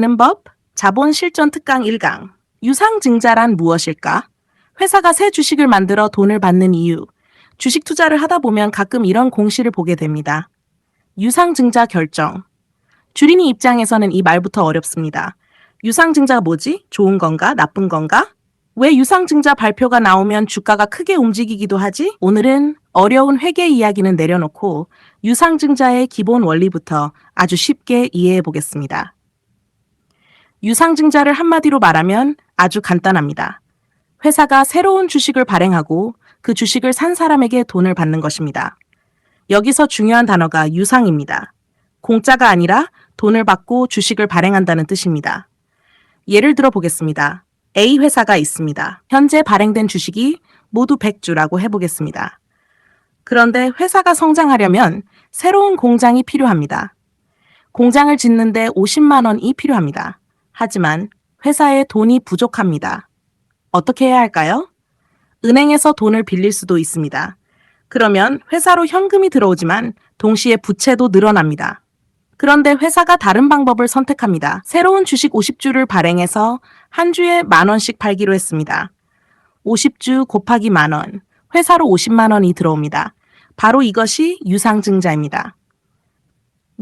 는 법, 자본 실전 특강 1강. 유상증자란 무엇일까? 회사가 새 주식을 만들어 돈을 받는 이유. 주식 투자를 하다 보면 가끔 이런 공시를 보게 됩니다. 유상증자 결정. 주린이 입장에서는 이 말부터 어렵습니다. 유상증자가 뭐지? 좋은 건가? 나쁜 건가? 왜 유상증자 발표가 나오면 주가가 크게 움직이기도 하지? 오늘은 어려운 회계 이야기는 내려놓고 유상증자의 기본 원리부터 아주 쉽게 이해해 보겠습니다. 유상증자를 한마디로 말하면 아주 간단합니다. 회사가 새로운 주식을 발행하고 그 주식을 산 사람에게 돈을 받는 것입니다. 여기서 중요한 단어가 유상입니다. 공짜가 아니라 돈을 받고 주식을 발행한다는 뜻입니다. 예를 들어 보겠습니다. A 회사가 있습니다. 현재 발행된 주식이 모두 100주라고 해보겠습니다. 그런데 회사가 성장하려면 새로운 공장이 필요합니다. 공장을 짓는데 50만 원이 필요합니다. 하지만 회사에 돈이 부족합니다. 어떻게 해야 할까요? 은행에서 돈을 빌릴 수도 있습니다. 그러면 회사로 현금이 들어오지만 동시에 부채도 늘어납니다. 그런데 회사가 다른 방법을 선택합니다. 새로운 주식 50주를 발행해서 한 주에 10,000원씩 팔기로 했습니다. 50주 곱하기 10,000원, 회사로 50만 원이 들어옵니다. 바로 이것이 유상증자입니다.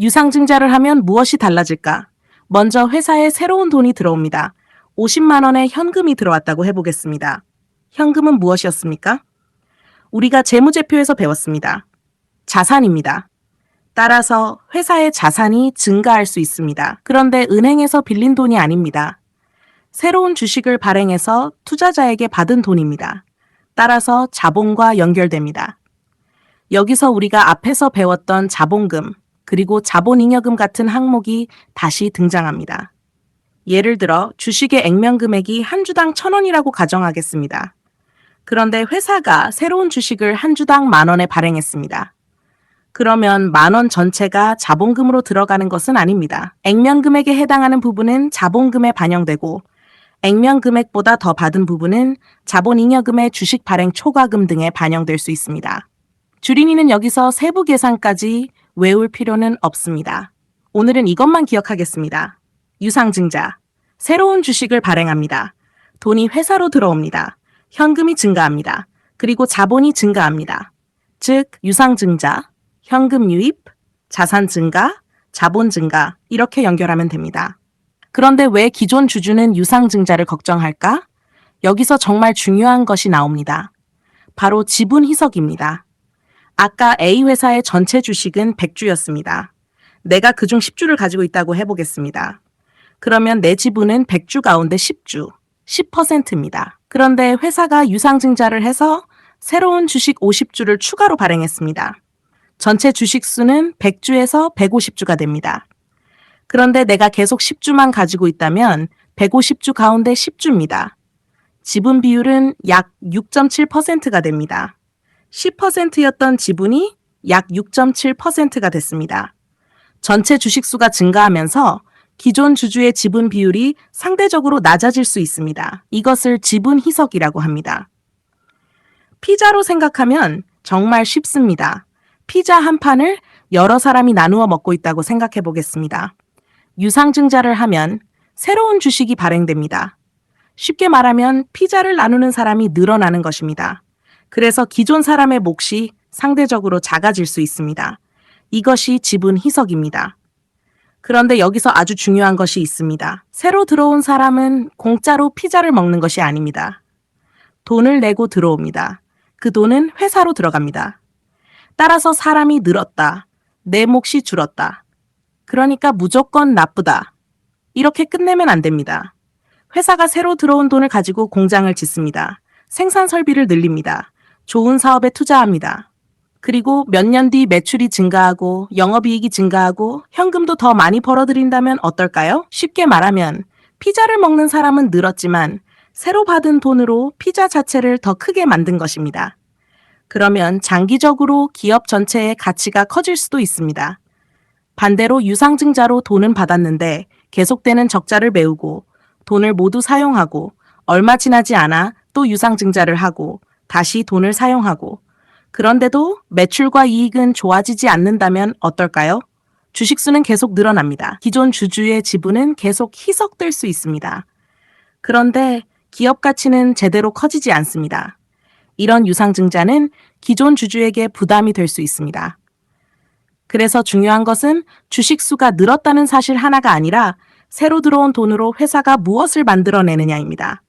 유상증자를 하면 무엇이 달라질까? 먼저 회사에 새로운 돈이 들어옵니다. 50만 원의 현금이 들어왔다고 해보겠습니다. 현금은 무엇이었습니까? 우리가 재무제표에서 배웠습니다. 자산입니다. 따라서 회사의 자산이 증가할 수 있습니다. 그런데 은행에서 빌린 돈이 아닙니다. 새로운 주식을 발행해서 투자자에게 받은 돈입니다. 따라서 자본과 연결됩니다. 여기서 우리가 앞에서 배웠던 자본금, 그리고 자본잉여금 같은 항목이 다시 등장합니다. 예를 들어 주식의 액면금액이 한 주당 1,000원이라고 가정하겠습니다. 그런데 회사가 새로운 주식을 한 주당 10,000원에 발행했습니다. 그러면 10,000원 전체가 자본금으로 들어가는 것은 아닙니다. 액면금액에 해당하는 부분은 자본금에 반영되고 액면금액보다 더 받은 부분은 자본잉여금의 주식 발행 초과금 등에 반영될 수 있습니다. 주린이는 여기서 세부 계산까지 외울 필요는 없습니다. 오늘은 이것만 기억하겠습니다. 유상증자. 새로운 주식을 발행합니다. 돈이 회사로 들어옵니다. 현금이 증가합니다. 그리고 자본이 증가합니다. 즉, 유상증자, 현금 유입, 자산 증가, 자본 증가 이렇게 연결하면 됩니다. 그런데 왜 기존 주주는 유상증자를 걱정할까? 여기서 정말 중요한 것이 나옵니다. 바로 지분 희석입니다. 아까 A 회사의 전체 주식은 100주였습니다. 내가 그중 10주를 가지고 있다고 해보겠습니다. 그러면 내 지분은 100주 가운데 10주, 10%입니다. 그런데 회사가 유상증자를 해서 새로운 주식 50주를 추가로 발행했습니다. 전체 주식 수는 100주에서 150주가 됩니다. 그런데 내가 계속 10주만 가지고 있다면 150주 가운데 10주입니다. 지분 비율은 약 6.7%가 됩니다. 10%였던 지분이 약 6.7%가 됐습니다. 전체 주식수가 증가하면서 기존 주주의 지분 비율이 상대적으로 낮아질 수 있습니다. 이것을 지분 희석이라고 합니다. 피자로 생각하면 정말 쉽습니다. 피자 한 판을 여러 사람이 나누어 먹고 있다고 생각해 보겠습니다. 유상증자를 하면 새로운 주식이 발행됩니다. 쉽게 말하면 피자를 나누는 사람이 늘어나는 것입니다. 그래서 기존 사람의 몫이 상대적으로 작아질 수 있습니다. 이것이 지분 희석입니다. 그런데 여기서 아주 중요한 것이 있습니다. 새로 들어온 사람은 공짜로 피자를 먹는 것이 아닙니다. 돈을 내고 들어옵니다. 그 돈은 회사로 들어갑니다. 따라서 사람이 늘었다. 내 몫이 줄었다. 그러니까 무조건 나쁘다. 이렇게 끝내면 안 됩니다. 회사가 새로 들어온 돈을 가지고 공장을 짓습니다. 생산 설비를 늘립니다. 좋은 사업에 투자합니다. 그리고 몇 년 뒤 매출이 증가하고 영업이익이 증가하고 현금도 더 많이 벌어들인다면 어떨까요? 쉽게 말하면 피자를 먹는 사람은 늘었지만 새로 받은 돈으로 피자 자체를 더 크게 만든 것입니다. 그러면 장기적으로 기업 전체의 가치가 커질 수도 있습니다. 반대로 유상증자로 돈은 받았는데 계속되는 적자를 메우고 돈을 모두 사용하고 얼마 지나지 않아 또 유상증자를 하고 다시 돈을 사용하고 그런데도 매출과 이익은 좋아지지 않는다면 어떨까요? 주식수는 계속 늘어납니다. 기존 주주의 지분은 계속 희석될 수 있습니다. 그런데 기업 가치는 제대로 커지지 않습니다. 이런 유상증자는 기존 주주에게 부담이 될 수 있습니다. 그래서 중요한 것은 주식수가 늘었다는 사실 하나가 아니라 새로 들어온 돈으로 회사가 무엇을 만들어내느냐입니다.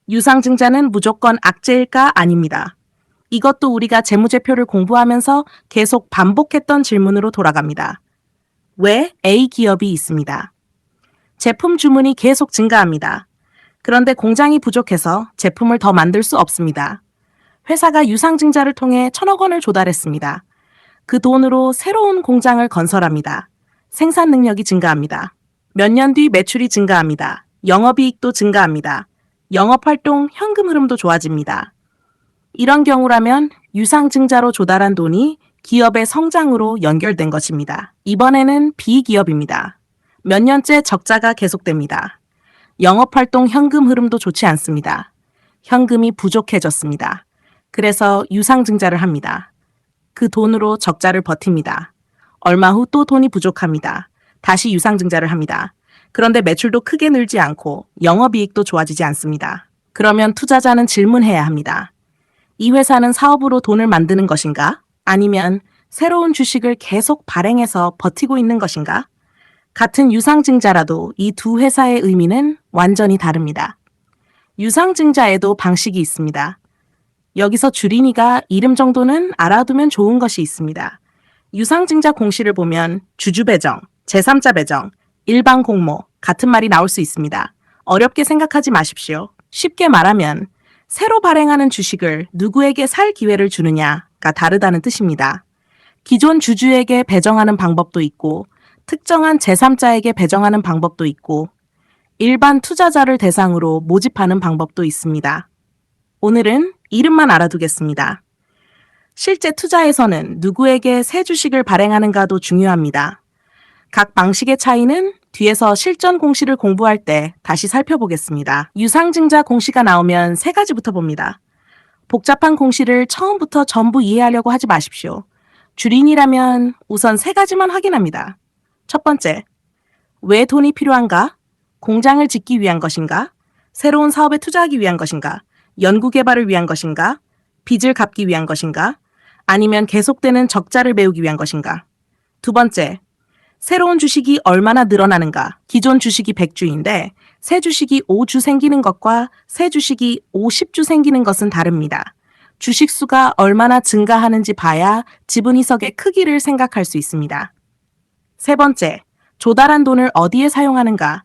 유상증자는 무조건 악재일까? 아닙니다. 이것도 우리가 재무제표를 공부하면서 계속 반복했던 질문으로 돌아갑니다. 왜 A 기업이 있습니다. 제품 주문이 계속 증가합니다. 그런데 공장이 부족해서 제품을 더 만들 수 없습니다. 회사가 유상증자를 통해 1,000억 원을 조달했습니다. 그 돈으로 새로운 공장을 건설합니다. 생산 능력이 증가합니다. 몇 년 뒤 매출이 증가합니다. 영업이익도 증가합니다. 영업활동 현금 흐름도 좋아집니다. 이런 경우라면 유상증자로 조달한 돈이 기업의 성장으로 연결된 것입니다. 이번에는 B기업입니다. 몇 년째 적자가 계속됩니다. 영업활동 현금 흐름도 좋지 않습니다. 현금이 부족해졌습니다. 그래서 유상증자를 합니다. 그 돈으로 적자를 버팁니다. 얼마 후 또 돈이 부족합니다. 다시 유상증자를 합니다. 그런데 매출도 크게 늘지 않고 영업이익도 좋아지지 않습니다. 그러면 투자자는 질문해야 합니다. 이 회사는 사업으로 돈을 만드는 것인가? 아니면 새로운 주식을 계속 발행해서 버티고 있는 것인가? 같은 유상증자라도 이 두 회사의 의미는 완전히 다릅니다. 유상증자에도 방식이 있습니다. 여기서 주린이가 이름 정도는 알아두면 좋은 것이 있습니다. 유상증자 공시를 보면 주주배정, 제3자 배정, 일반 공모 같은 말이 나올 수 있습니다. 어렵게 생각하지 마십시오. 쉽게 말하면 새로 발행하는 주식을 누구에게 살 기회를 주느냐가 다르다는 뜻입니다. 기존 주주에게 배정하는 방법도 있고 특정한 제3자에게 배정하는 방법도 있고 일반 투자자를 대상으로 모집하는 방법도 있습니다. 오늘은 이름만 알아두겠습니다. 실제 투자에서는 누구에게 새 주식을 발행하는가도 중요합니다. 각 방식의 차이는 뒤에서 실전 공시를 공부할 때 다시 살펴보겠습니다. 유상증자 공시가 나오면 세 가지부터 봅니다. 복잡한 공시를 처음부터 전부 이해하려고 하지 마십시오. 주린이라면 우선 세 가지만 확인합니다. 첫 번째, 왜 돈이 필요한가? 공장을 짓기 위한 것인가? 새로운 사업에 투자하기 위한 것인가? 연구개발을 위한 것인가? 빚을 갚기 위한 것인가? 아니면 계속되는 적자를 메우기 위한 것인가? 두 번째, 새로운 주식이 얼마나 늘어나는가? 기존 주식이 100주인데 새 주식이 5주 생기는 것과 새 주식이 50주 생기는 것은 다릅니다. 주식 수가 얼마나 증가하는지 봐야 지분 희석의 크기를 생각할 수 있습니다. 세 번째, 조달한 돈을 어디에 사용하는가?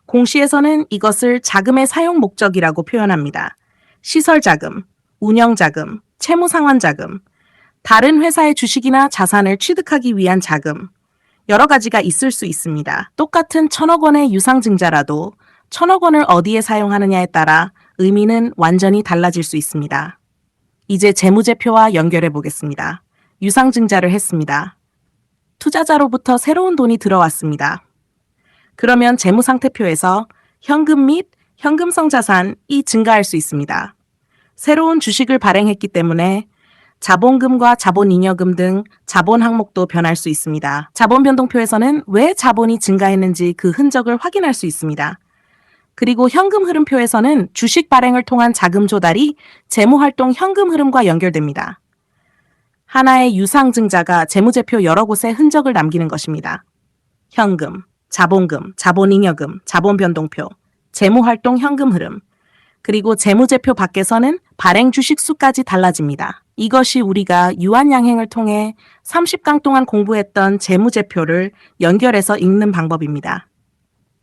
공시에서는 이것을 자금의 사용 목적이라고 표현합니다. 시설 자금, 운영 자금, 채무 상환 자금, 다른 회사의 주식이나 자산을 취득하기 위한 자금, 여러 가지가 있을 수 있습니다. 똑같은 1,000억 원의 유상증자라도 1,000억 원을 어디에 사용하느냐에 따라 의미는 완전히 달라질 수 있습니다. 이제 재무제표와 연결해 보겠습니다. 유상증자를 했습니다. 투자자로부터 새로운 돈이 들어왔습니다. 그러면 재무상태표에서 현금 및 현금성 자산이 증가할 수 있습니다. 새로운 주식을 발행했기 때문에 자본금과 자본잉여금 등 자본 항목도 변할 수 있습니다. 자본변동표에서는 왜 자본이 증가했는지 그 흔적을 확인할 수 있습니다. 그리고 현금 흐름표에서는 주식 발행을 통한 자금 조달이 재무활동 현금 흐름과 연결됩니다. 하나의 유상증자가 재무제표 여러 곳에 흔적을 남기는 것입니다. 현금, 자본금, 자본잉여금, 자본변동표, 재무활동 현금 흐름, 그리고 재무제표 밖에서는 발행 주식 수까지 달라집니다. 이것이 우리가 유한양행을 통해 30강 동안 공부했던 재무제표를 연결해서 읽는 방법입니다.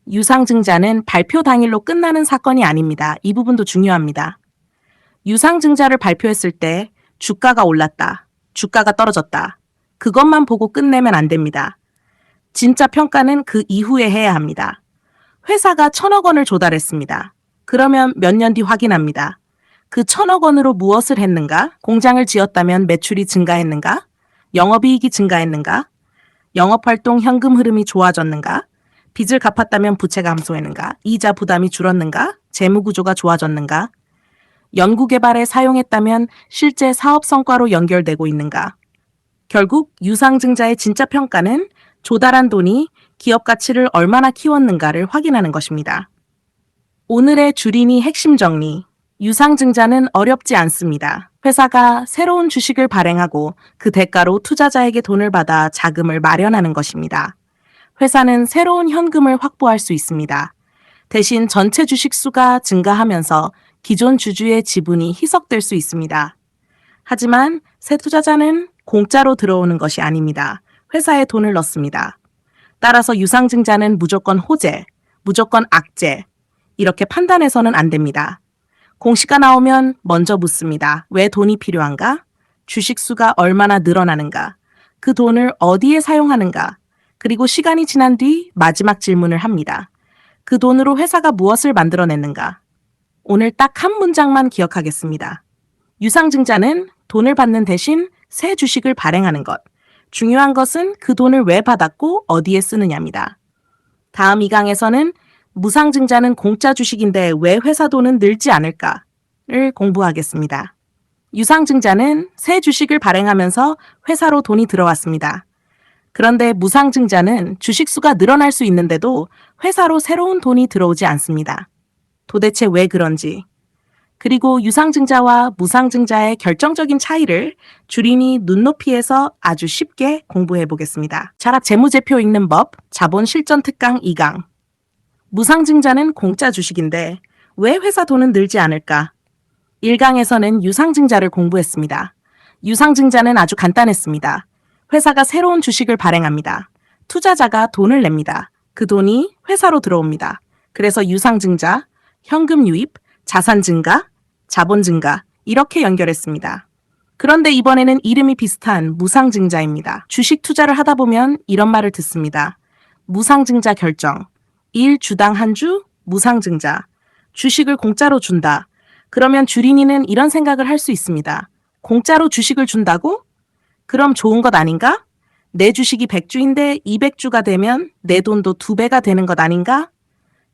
유상증자는 발표 당일로 끝나는 사건이 아닙니다. 이 부분도 중요합니다. 유상증자를 발표했을 때 주가가 올랐다, 주가가 떨어졌다. 그것만 보고 끝내면 안 됩니다. 진짜 평가는 그 이후에 해야 합니다. 회사가 1,000억 원을 조달했습니다. 그러면 몇 년 뒤 확인합니다. 그 1,000억 원으로 무엇을 했는가? 공장을 지었다면 매출이 증가했는가? 영업이익이 증가했는가? 영업활동 현금 흐름이 좋아졌는가? 빚을 갚았다면 부채가 감소했는가? 이자 부담이 줄었는가? 재무구조가 좋아졌는가? 연구개발에 사용했다면 실제 사업 성과로 연결되고 있는가? 결국 유상증자의 진짜 평가는 조달한 돈이 기업 가치를 얼마나 키웠는가를 확인하는 것입니다. 오늘의 주린이 핵심 정리. 유상증자는 어렵지 않습니다. 회사가 새로운 주식을 발행하고 그 대가로 투자자에게 돈을 받아 자금을 마련하는 것입니다. 회사는 새로운 현금을 확보할 수 있습니다. 대신 전체 주식 수가 증가하면서 기존 주주의 지분이 희석될 수 있습니다. 하지만 새 투자자는 공짜로 들어오는 것이 아닙니다. 회사에 돈을 넣습니다. 따라서 유상증자는 무조건 호재, 무조건 악재, 이렇게 판단해서는 안 됩니다. 공시가 나오면 먼저 묻습니다. 왜 돈이 필요한가? 주식 수가 얼마나 늘어나는가? 그 돈을 어디에 사용하는가? 그리고 시간이 지난 뒤 마지막 질문을 합니다. 그 돈으로 회사가 무엇을 만들어냈는가? 오늘 딱 한 문장만 기억하겠습니다. 유상증자는 돈을 받는 대신 새 주식을 발행하는 것. 중요한 것은 그 돈을 왜 받았고 어디에 쓰느냐입니다. 다음 2강에서는 무상증자는 공짜 주식인데 왜 회사 돈은 늘지 않을까를 공부하겠습니다. 유상증자는 새 주식을 발행하면서 회사로 돈이 들어왔습니다. 그런데 무상증자는 주식 수가 늘어날 수 있는데도 회사로 새로운 돈이 들어오지 않습니다. 도대체 왜 그런지, 그리고 유상증자와 무상증자의 결정적인 차이를 주린이 눈높이에서 아주 쉽게 공부해 보겠습니다. 자락 재무제표 읽는 법, 자본 실전 특강 2강. 무상증자는 공짜 주식인데 왜 회사 돈은 늘지 않을까? 1강에서는 유상증자를 공부했습니다. 유상증자는 아주 간단했습니다. 회사가 새로운 주식을 발행합니다. 투자자가 돈을 냅니다. 그 돈이 회사로 들어옵니다. 그래서 유상증자, 현금 유입, 자산 증가, 자본 증가 이렇게 연결했습니다. 그런데 이번에는 이름이 비슷한 무상증자입니다. 주식 투자를 하다 보면 이런 말을 듣습니다. 무상증자 결정, 1주당 한 주 무상증자, 주식을 공짜로 준다. 그러면 주린이는 이런 생각을 할 수 있습니다. 공짜로 주식을 준다고? 그럼 좋은 것 아닌가? 내 주식이 100주인데 200주가 되면 내 돈도 2배가 되는 것 아닌가?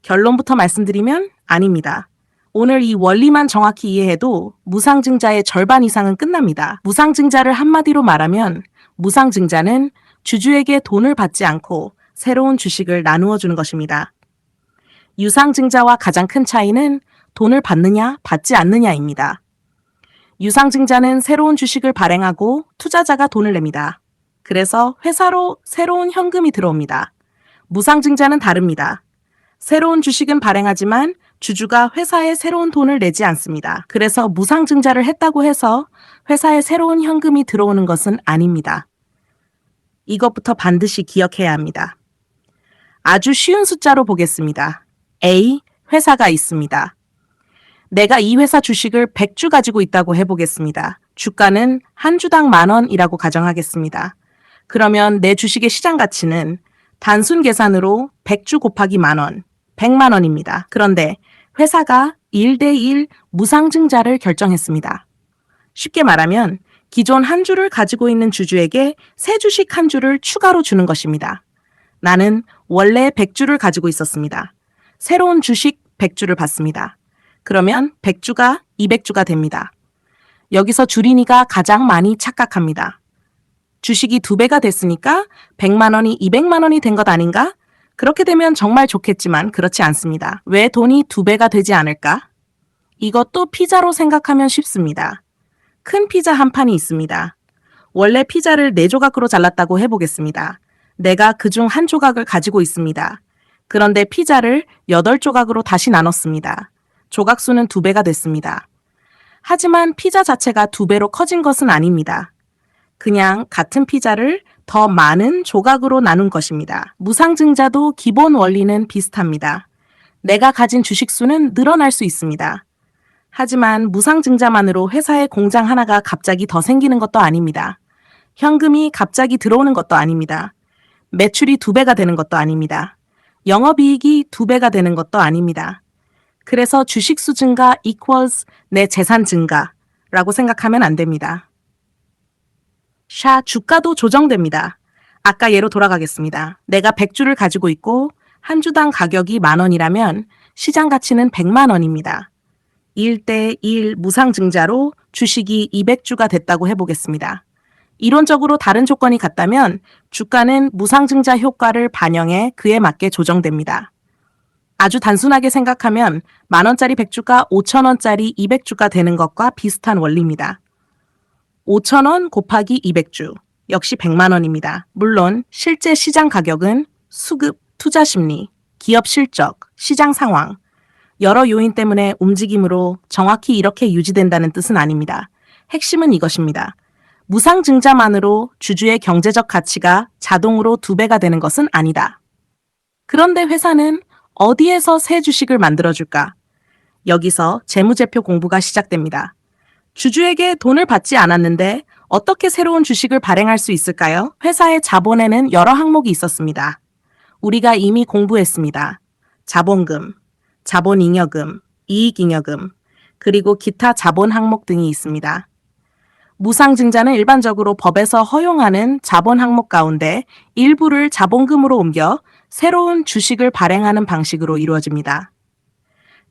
결론부터 말씀드리면 아닙니다. 오늘 이 원리만 정확히 이해해도 무상증자의 절반 이상은 끝납니다. 무상증자를 한마디로 말하면 무상증자는 주주에게 돈을 받지 않고 새로운 주식을 나누어 주는 것입니다. 유상증자와 가장 큰 차이는 돈을 받느냐, 받지 않느냐입니다. 유상증자는 새로운 주식을 발행하고 투자자가 돈을 냅니다. 그래서 회사로 새로운 현금이 들어옵니다. 무상증자는 다릅니다. 새로운 주식은 발행하지만 주주가 회사에 새로운 돈을 내지 않습니다. 그래서 무상증자를 했다고 해서 회사에 새로운 현금이 들어오는 것은 아닙니다. 이것부터 반드시 기억해야 합니다. 아주 쉬운 숫자로 보겠습니다. A, 회사가 있습니다. 내가 이 회사 주식을 100주 가지고 있다고 해보겠습니다. 주가는 한 주당 10,000원이라고 가정하겠습니다. 그러면 내 주식의 시장 가치는 단순 계산으로 100주 곱하기 10,000원, 100만 원입니다. 그런데 회사가 1대1 무상증자를 결정했습니다. 쉽게 말하면 기존 한 주를 가지고 있는 주주에게 새 주식 한 주를 추가로 주는 것입니다. 나는 원래 100주를 가지고 있었습니다. 새로운 주식 100주를 받습니다. 그러면 100주가 200주가 됩니다. 여기서 주린이가 가장 많이 착각합니다. 주식이 2배가 됐으니까 100만 원이 200만 원이 된 것 아닌가? 그렇게 되면 정말 좋겠지만 그렇지 않습니다. 왜 돈이 2배가 되지 않을까? 이것도 피자로 생각하면 쉽습니다. 큰 피자 한 판이 있습니다. 원래 피자를 4조각으로 잘랐다고 해보겠습니다. 내가 그중 한 조각을 가지고 있습니다. 그런데 피자를 8조각으로 다시 나눴습니다. 조각수는 2배가 됐습니다. 하지만 피자 자체가 2배로 커진 것은 아닙니다. 그냥 같은 피자를 더 많은 조각으로 나눈 것입니다. 무상증자도 기본 원리는 비슷합니다. 내가 가진 주식 수는 늘어날 수 있습니다. 하지만 무상증자만으로 회사의 공장 하나가 갑자기 더 생기는 것도 아닙니다. 현금이 갑자기 들어오는 것도 아닙니다. 매출이 2배가 되는 것도 아닙니다. 영업이익이 2배가 되는 것도 아닙니다. 그래서 주식수 증가 equals 내 재산 증가라고 생각하면 안 됩니다. 주가도 조정됩니다. 아까 예로 돌아가겠습니다. 내가 100주를 가지고 있고 한 주당 가격이 10,000원이라면 시장 가치는 100만 원입니다. 1대1 무상증자로 주식이 200주가 됐다고 해보겠습니다. 이론적으로 다른 조건이 같다면 주가는 무상증자 효과를 반영해 그에 맞게 조정됩니다. 아주 단순하게 생각하면 만원짜리 100주가 5천원짜리 200주가 되는 것과 비슷한 원리입니다. 5천원 곱하기 200주, 역시 100만원입니다. 물론 실제 시장 가격은 수급, 투자 심리, 기업 실적, 시장 상황, 여러 요인 때문에 움직임으로 정확히 이렇게 유지된다는 뜻은 아닙니다. 핵심은 이것입니다. 무상증자만으로 주주의 경제적 가치가 자동으로 2배가 되는 것은 아니다. 그런데 회사는 어디에서 새 주식을 만들어줄까? 여기서 재무제표 공부가 시작됩니다. 주주에게 돈을 받지 않았는데 어떻게 새로운 주식을 발행할 수 있을까요? 회사의 자본에는 여러 항목이 있었습니다. 우리가 이미 공부했습니다. 자본금, 자본잉여금, 이익잉여금, 그리고 기타 자본 항목 등이 있습니다. 무상증자는 일반적으로 법에서 허용하는 자본 항목 가운데 일부를 자본금으로 옮겨 새로운 주식을 발행하는 방식으로 이루어집니다.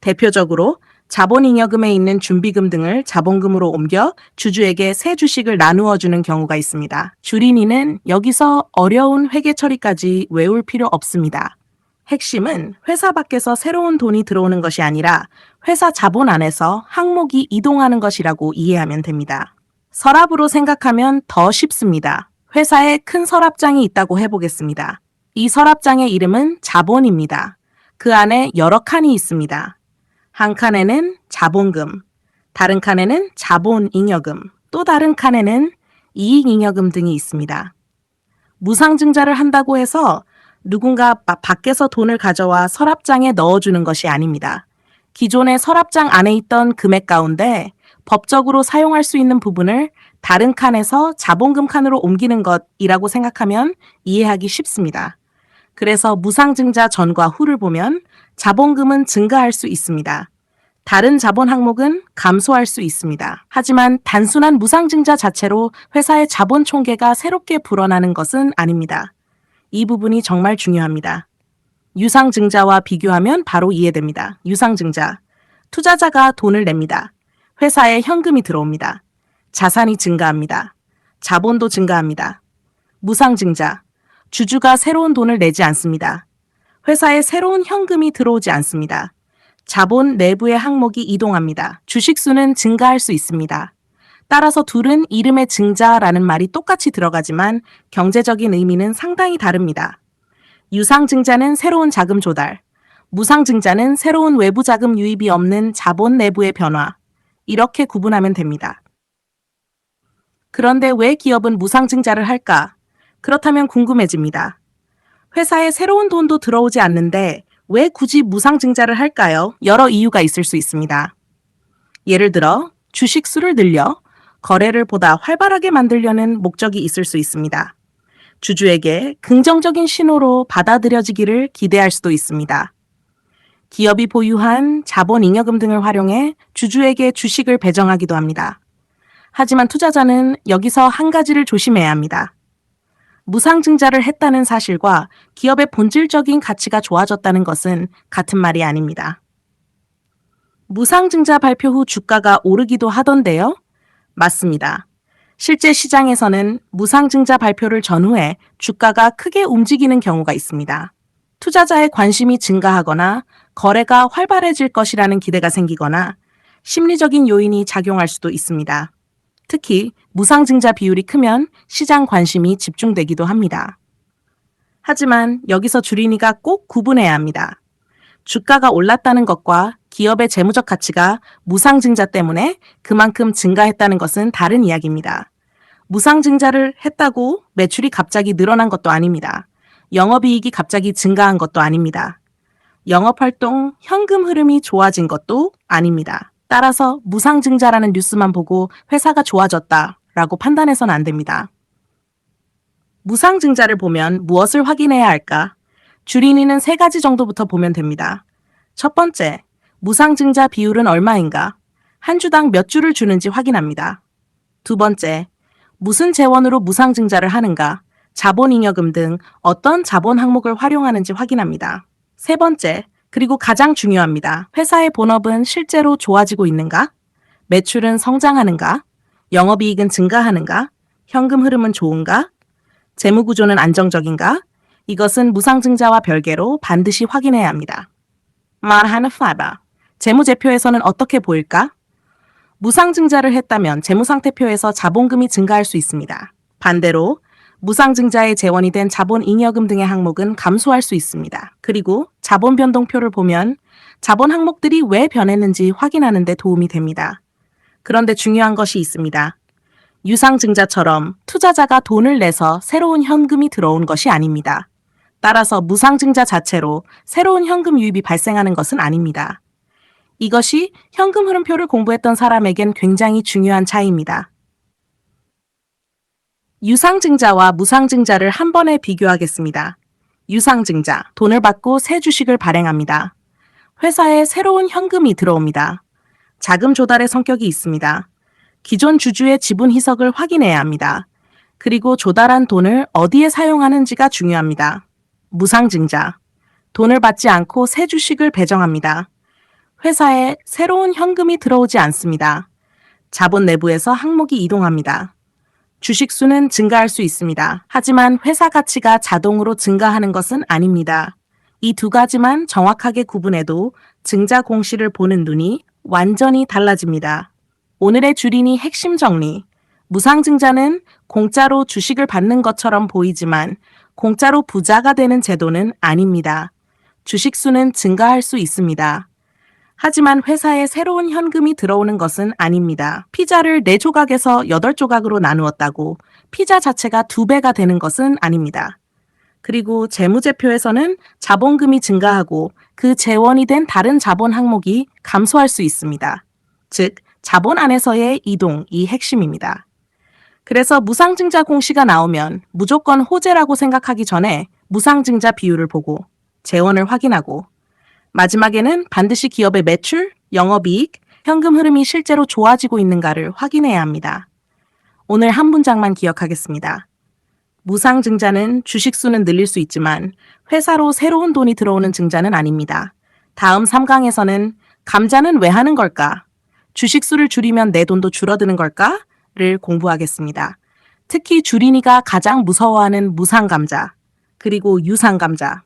대표적으로 자본잉여금에 있는 준비금 등을 자본금으로 옮겨 주주에게 새 주식을 나누어 주는 경우가 있습니다. 주린이는 여기서 어려운 회계 처리까지 외울 필요 없습니다. 핵심은 회사 밖에서 새로운 돈이 들어오는 것이 아니라 회사 자본 안에서 항목이 이동하는 것이라고 이해하면 됩니다. 서랍으로 생각하면 더 쉽습니다. 회사에 큰 서랍장이 있다고 해보겠습니다. 이 서랍장의 이름은 자본입니다. 그 안에 여러 칸이 있습니다. 한 칸에는 자본금, 다른 칸에는 자본잉여금, 또 다른 칸에는 이익잉여금 등이 있습니다. 무상증자를 한다고 해서 누군가 밖에서 돈을 가져와 서랍장에 넣어주는 것이 아닙니다. 기존의 서랍장 안에 있던 금액 가운데 법적으로 사용할 수 있는 부분을 다른 칸에서 자본금 칸으로 옮기는 것이라고 생각하면 이해하기 쉽습니다. 그래서 무상증자 전과 후를 보면 자본금은 증가할 수 있습니다. 다른 자본 항목은 감소할 수 있습니다. 하지만 단순한 무상증자 자체로 회사의 자본 총계가 새롭게 불어나는 것은 아닙니다. 이 부분이 정말 중요합니다. 유상증자와 비교하면 바로 이해됩니다. 유상증자. 투자자가 돈을 냅니다. 회사에 현금이 들어옵니다. 자산이 증가합니다. 자본도 증가합니다. 무상증자. 주주가 새로운 돈을 내지 않습니다. 회사에 새로운 현금이 들어오지 않습니다. 자본 내부의 항목이 이동합니다. 주식수는 증가할 수 있습니다. 따라서 둘은 이름의 증자라는 말이 똑같이 들어가지만 경제적인 의미는 상당히 다릅니다. 유상증자는 새로운 자금 조달, 무상증자는 새로운 외부 자금 유입이 없는 자본 내부의 변화, 이렇게 구분하면 됩니다. 그런데 왜 기업은 무상증자를 할까? 그렇다면 궁금해집니다. 회사에 새로운 돈도 들어오지 않는데 왜 굳이 무상증자를 할까요? 여러 이유가 있을 수 있습니다. 예를 들어 주식 수를 늘려 거래를 보다 활발하게 만들려는 목적이 있을 수 있습니다. 주주에게 긍정적인 신호로 받아들여지기를 기대할 수도 있습니다. 기업이 보유한 자본잉여금 등을 활용해 주주에게 주식을 배정하기도 합니다. 하지만 투자자는 여기서 한 가지를 조심해야 합니다. 무상증자를 했다는 사실과 기업의 본질적인 가치가 좋아졌다는 것은 같은 말이 아닙니다. 무상증자 발표 후 주가가 오르기도 하던데요? 맞습니다. 실제 시장에서는 무상증자 발표를 전후해 주가가 크게 움직이는 경우가 있습니다. 투자자의 관심이 증가하거나 거래가 활발해질 것이라는 기대가 생기거나 심리적인 요인이 작용할 수도 있습니다. 특히 무상증자 비율이 크면 시장 관심이 집중되기도 합니다. 하지만 여기서 주린이가 꼭 구분해야 합니다. 주가가 올랐다는 것과 기업의 재무적 가치가 무상증자 때문에 그만큼 증가했다는 것은 다른 이야기입니다. 무상증자를 했다고 매출이 갑자기 늘어난 것도 아닙니다. 영업이익이 갑자기 증가한 것도 아닙니다. 영업활동 현금 흐름이 좋아진 것도 아닙니다. 따라서 무상증자라는 뉴스만 보고 회사가 좋아졌다라고 판단해서는 안 됩니다. 무상증자를 보면 무엇을 확인해야 할까? 주린이는 3가지 정도부터 보면 됩니다. 첫 번째, 무상증자 비율은 얼마인가? 한 주당 몇 주를 주는지 확인합니다. 두 번째, 무슨 재원으로 무상증자를 하는가? 자본잉여금 등 어떤 자본 항목을 활용하는지 확인합니다. 세 번째, 그리고 가장 중요합니다. 회사의 본업은 실제로 좋아지고 있는가? 매출은 성장하는가? 영업이익은 증가하는가? 현금 흐름은 좋은가? 재무 구조는 안정적인가? 이것은 무상증자와 별개로 반드시 확인해야 합니다. 말하는 파바. 재무제표에서는 어떻게 보일까? 무상증자를 했다면 재무상태표에서 자본금이 증가할 수 있습니다. 반대로 무상증자에 재원이 된 자본잉여금 등의 항목은 감소할 수 있습니다. 그리고 자본변동표를 보면 자본 항목들이 왜 변했는지 확인하는 데 도움이 됩니다. 그런데 중요한 것이 있습니다. 유상증자처럼 투자자가 돈을 내서 새로운 현금이 들어온 것이 아닙니다. 따라서 무상증자 자체로 새로운 현금 유입이 발생하는 것은 아닙니다. 이것이 현금 흐름표를 공부했던 사람에겐 굉장히 중요한 차이입니다. 유상증자와 무상증자를 한 번에 비교하겠습니다. 유상증자, 돈을 받고 새 주식을 발행합니다. 회사에 새로운 현금이 들어옵니다. 자금 조달의 성격이 있습니다. 기존 주주의 지분 희석을 확인해야 합니다. 그리고 조달한 돈을 어디에 사용하는지가 중요합니다. 무상증자, 돈을 받지 않고 새 주식을 배정합니다. 회사에 새로운 현금이 들어오지 않습니다. 자본 내부에서 항목이 이동합니다. 주식 수는 증가할 수 있습니다. 하지만 회사 가치가 자동으로 증가하는 것은 아닙니다. 이 두 가지만 정확하게 구분해도 증자 공시를 보는 눈이 완전히 달라집니다. 오늘의 주린이 핵심 정리. 무상증자는 공짜로 주식을 받는 것처럼 보이지만 공짜로 부자가 되는 제도는 아닙니다. 주식 수는 증가할 수 있습니다. 하지만 회사에 새로운 현금이 들어오는 것은 아닙니다. 피자를 4조각에서 8조각으로 나누었다고 피자 자체가 2배가 되는 것은 아닙니다. 그리고 재무제표에서는 자본금이 증가하고 그 재원이 된 다른 자본 항목이 감소할 수 있습니다. 즉, 자본 안에서의 이동이 핵심입니다. 그래서 무상증자 공시가 나오면 무조건 호재라고 생각하기 전에 무상증자 비율을 보고 재원을 확인하고 마지막에는 반드시 기업의 매출, 영업이익, 현금 흐름이 실제로 좋아지고 있는가를 확인해야 합니다. 오늘 한 문장만 기억하겠습니다. 무상증자는 주식 수는 늘릴 수 있지만 회사로 새로운 돈이 들어오는 증자는 아닙니다. 다음 3강에서는 감자는 왜 하는 걸까? 주식 수를 줄이면 내 돈도 줄어드는 걸까? 를 공부하겠습니다. 특히 주린이가 가장 무서워하는 무상감자, 그리고 유상감자.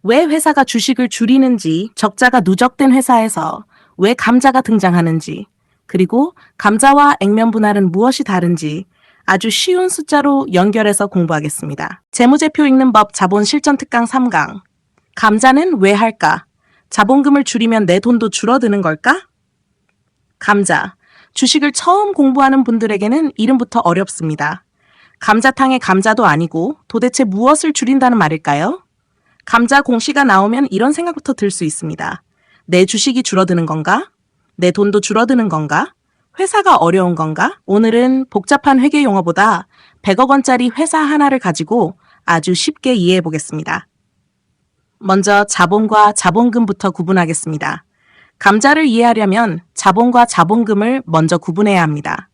왜 회사가 주식을 줄이는지, 적자가 누적된 회사에서 왜 감자가 등장하는지, 그리고 감자와 액면 분할은 무엇이 다른지 아주 쉬운 숫자로 연결해서 공부하겠습니다. 재무제표 읽는 법 자본 실전 특강 3강. 감자는 왜 할까? 자본금을 줄이면 내 돈도 줄어드는 걸까? 감자. 주식을 처음 공부하는 분들에게는 이름부터 어렵습니다. 감자탕의 감자도 아니고 도대체 무엇을 줄인다는 말일까요? 감자 공시가 나오면 이런 생각부터 들 수 있습니다. 내 주식이 줄어드는 건가? 내 돈도 줄어드는 건가? 회사가 어려운 건가? 오늘은 복잡한 회계 용어보다 100억 원짜리 회사 하나를 가지고 아주 쉽게 이해해 보겠습니다. 먼저 자본과 자본금부터 구분하겠습니다. 감자를 이해하려면 자본과 자본금을 먼저 구분해야 합니다.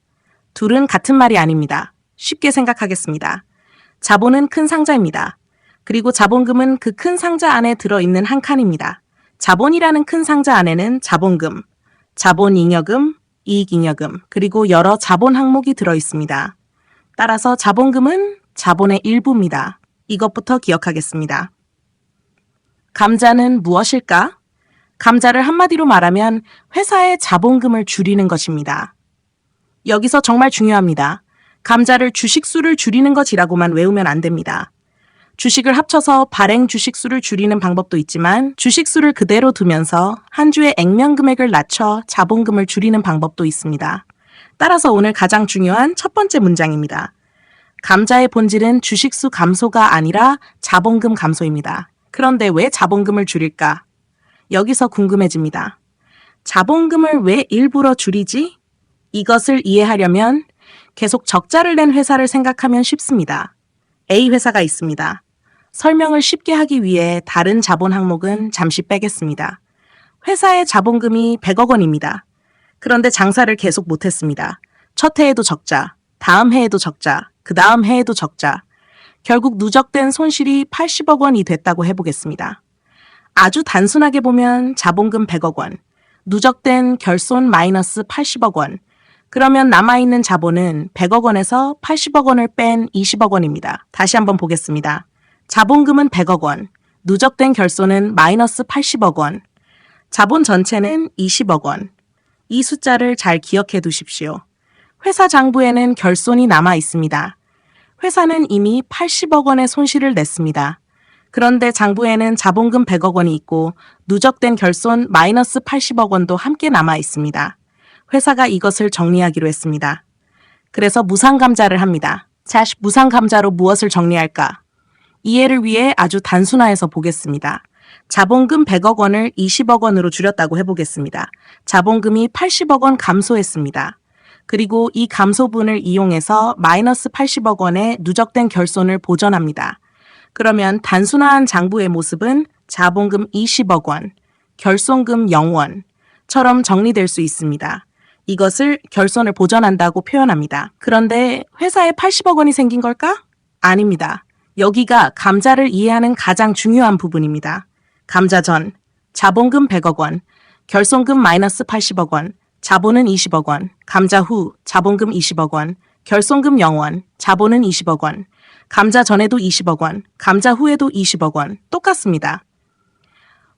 둘은 같은 말이 아닙니다. 쉽게 생각하겠습니다. 자본은 큰 상자입니다. 그리고 자본금은 그 큰 상자 안에 들어있는 한 칸입니다. 자본이라는 큰 상자 안에는 자본금, 자본잉여금, 이익잉여금, 그리고 여러 자본 항목이 들어있습니다. 따라서 자본금은 자본의 일부입니다. 이것부터 기억하겠습니다. 감자는 무엇일까? 감자를 한마디로 말하면 회사의 자본금을 줄이는 것입니다. 여기서 정말 중요합니다. 감자를 주식수를 줄이는 것이라고만 외우면 안 됩니다. 주식을 합쳐서 발행 주식수를 줄이는 방법도 있지만 주식수를 그대로 두면서 한 주의 액면 금액을 낮춰 자본금을 줄이는 방법도 있습니다. 따라서 오늘 가장 중요한 첫 번째 문장입니다. 감자의 본질은 주식수 감소가 아니라 자본금 감소입니다. 그런데 왜 자본금을 줄일까? 여기서 궁금해집니다. 자본금을 왜 일부러 줄이지? 이것을 이해하려면 계속 적자를 낸 회사를 생각하면 쉽습니다. A 회사가 있습니다. 설명을 쉽게 하기 위해 다른 자본 항목은 잠시 빼겠습니다. 회사의 자본금이 100억 원입니다. 그런데 장사를 계속 못했습니다. 첫 해에도 적자, 다음 해에도 적자, 그 다음 해에도 적자. 결국 누적된 손실이 80억 원이 됐다고 해보겠습니다. 아주 단순하게 보면 자본금 100억 원, 누적된 결손 마이너스 80억 원, 그러면 남아있는 자본은 100억 원에서 80억 원을 뺀 20억 원입니다. 다시 한번 보겠습니다. 자본금은 100억 원, 누적된 결손은 마이너스 80억 원, 자본 전체는 20억 원. 이 숫자를 잘 기억해 두십시오. 회사 장부에는 결손이 남아 있습니다. 회사는 이미 80억 원의 손실을 냈습니다. 그런데 장부에는 자본금 100억 원이 있고 누적된 결손 마이너스 80억 원도 함께 남아 있습니다. 회사가 이것을 정리하기로 했습니다. 그래서 무상감자를 합니다. 자, 무상감자로 무엇을 정리할까? 이해를 위해 아주 단순화해서 보겠습니다. 자본금 100억 원을 20억 원으로 줄였다고 해보겠습니다. 자본금이 80억 원 감소했습니다. 그리고 이 감소분을 이용해서 마이너스 80억 원의 누적된 결손을 보전합니다. 그러면 단순화한 장부의 모습은 자본금 20억 원, 결손금 0원처럼 정리될 수 있습니다. 이것을 결손을 보전한다고 표현합니다. 그런데 회사에 80억 원이 생긴 걸까? 아닙니다. 여기가 감자를 이해하는 가장 중요한 부분입니다. 감자 전, 자본금 100억 원, 결손금 마이너스 80억 원, 자본은 20억 원, 감자 후 자본금 20억 원, 결손금 0원, 자본은 20억 원, 감자 전에도 20억 원, 감자 후에도 20억 원, 똑같습니다.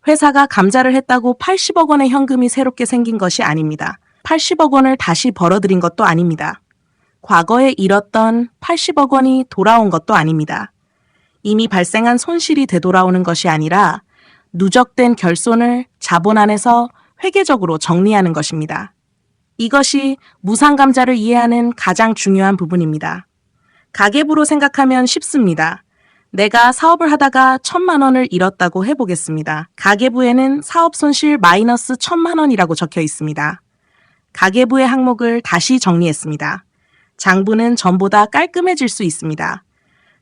회사가 감자를 했다고 80억 원의 현금이 새롭게 생긴 것이 아닙니다. 80억 원을 다시 벌어들인 것도 아닙니다. 과거에 잃었던 80억 원이 돌아온 것도 아닙니다. 이미 발생한 손실이 되돌아오는 것이 아니라 누적된 결손을 자본 안에서 회계적으로 정리하는 것입니다. 이것이 무상감자를 이해하는 가장 중요한 부분입니다. 가계부로 생각하면 쉽습니다. 내가 사업을 하다가 1,000만 원을 잃었다고 해보겠습니다. 가계부에는 사업 손실 마이너스 1,000만 원이라고 적혀 있습니다. 가계부의 항목을 다시 정리했습니다. 장부는 전보다 깔끔해질 수 있습니다.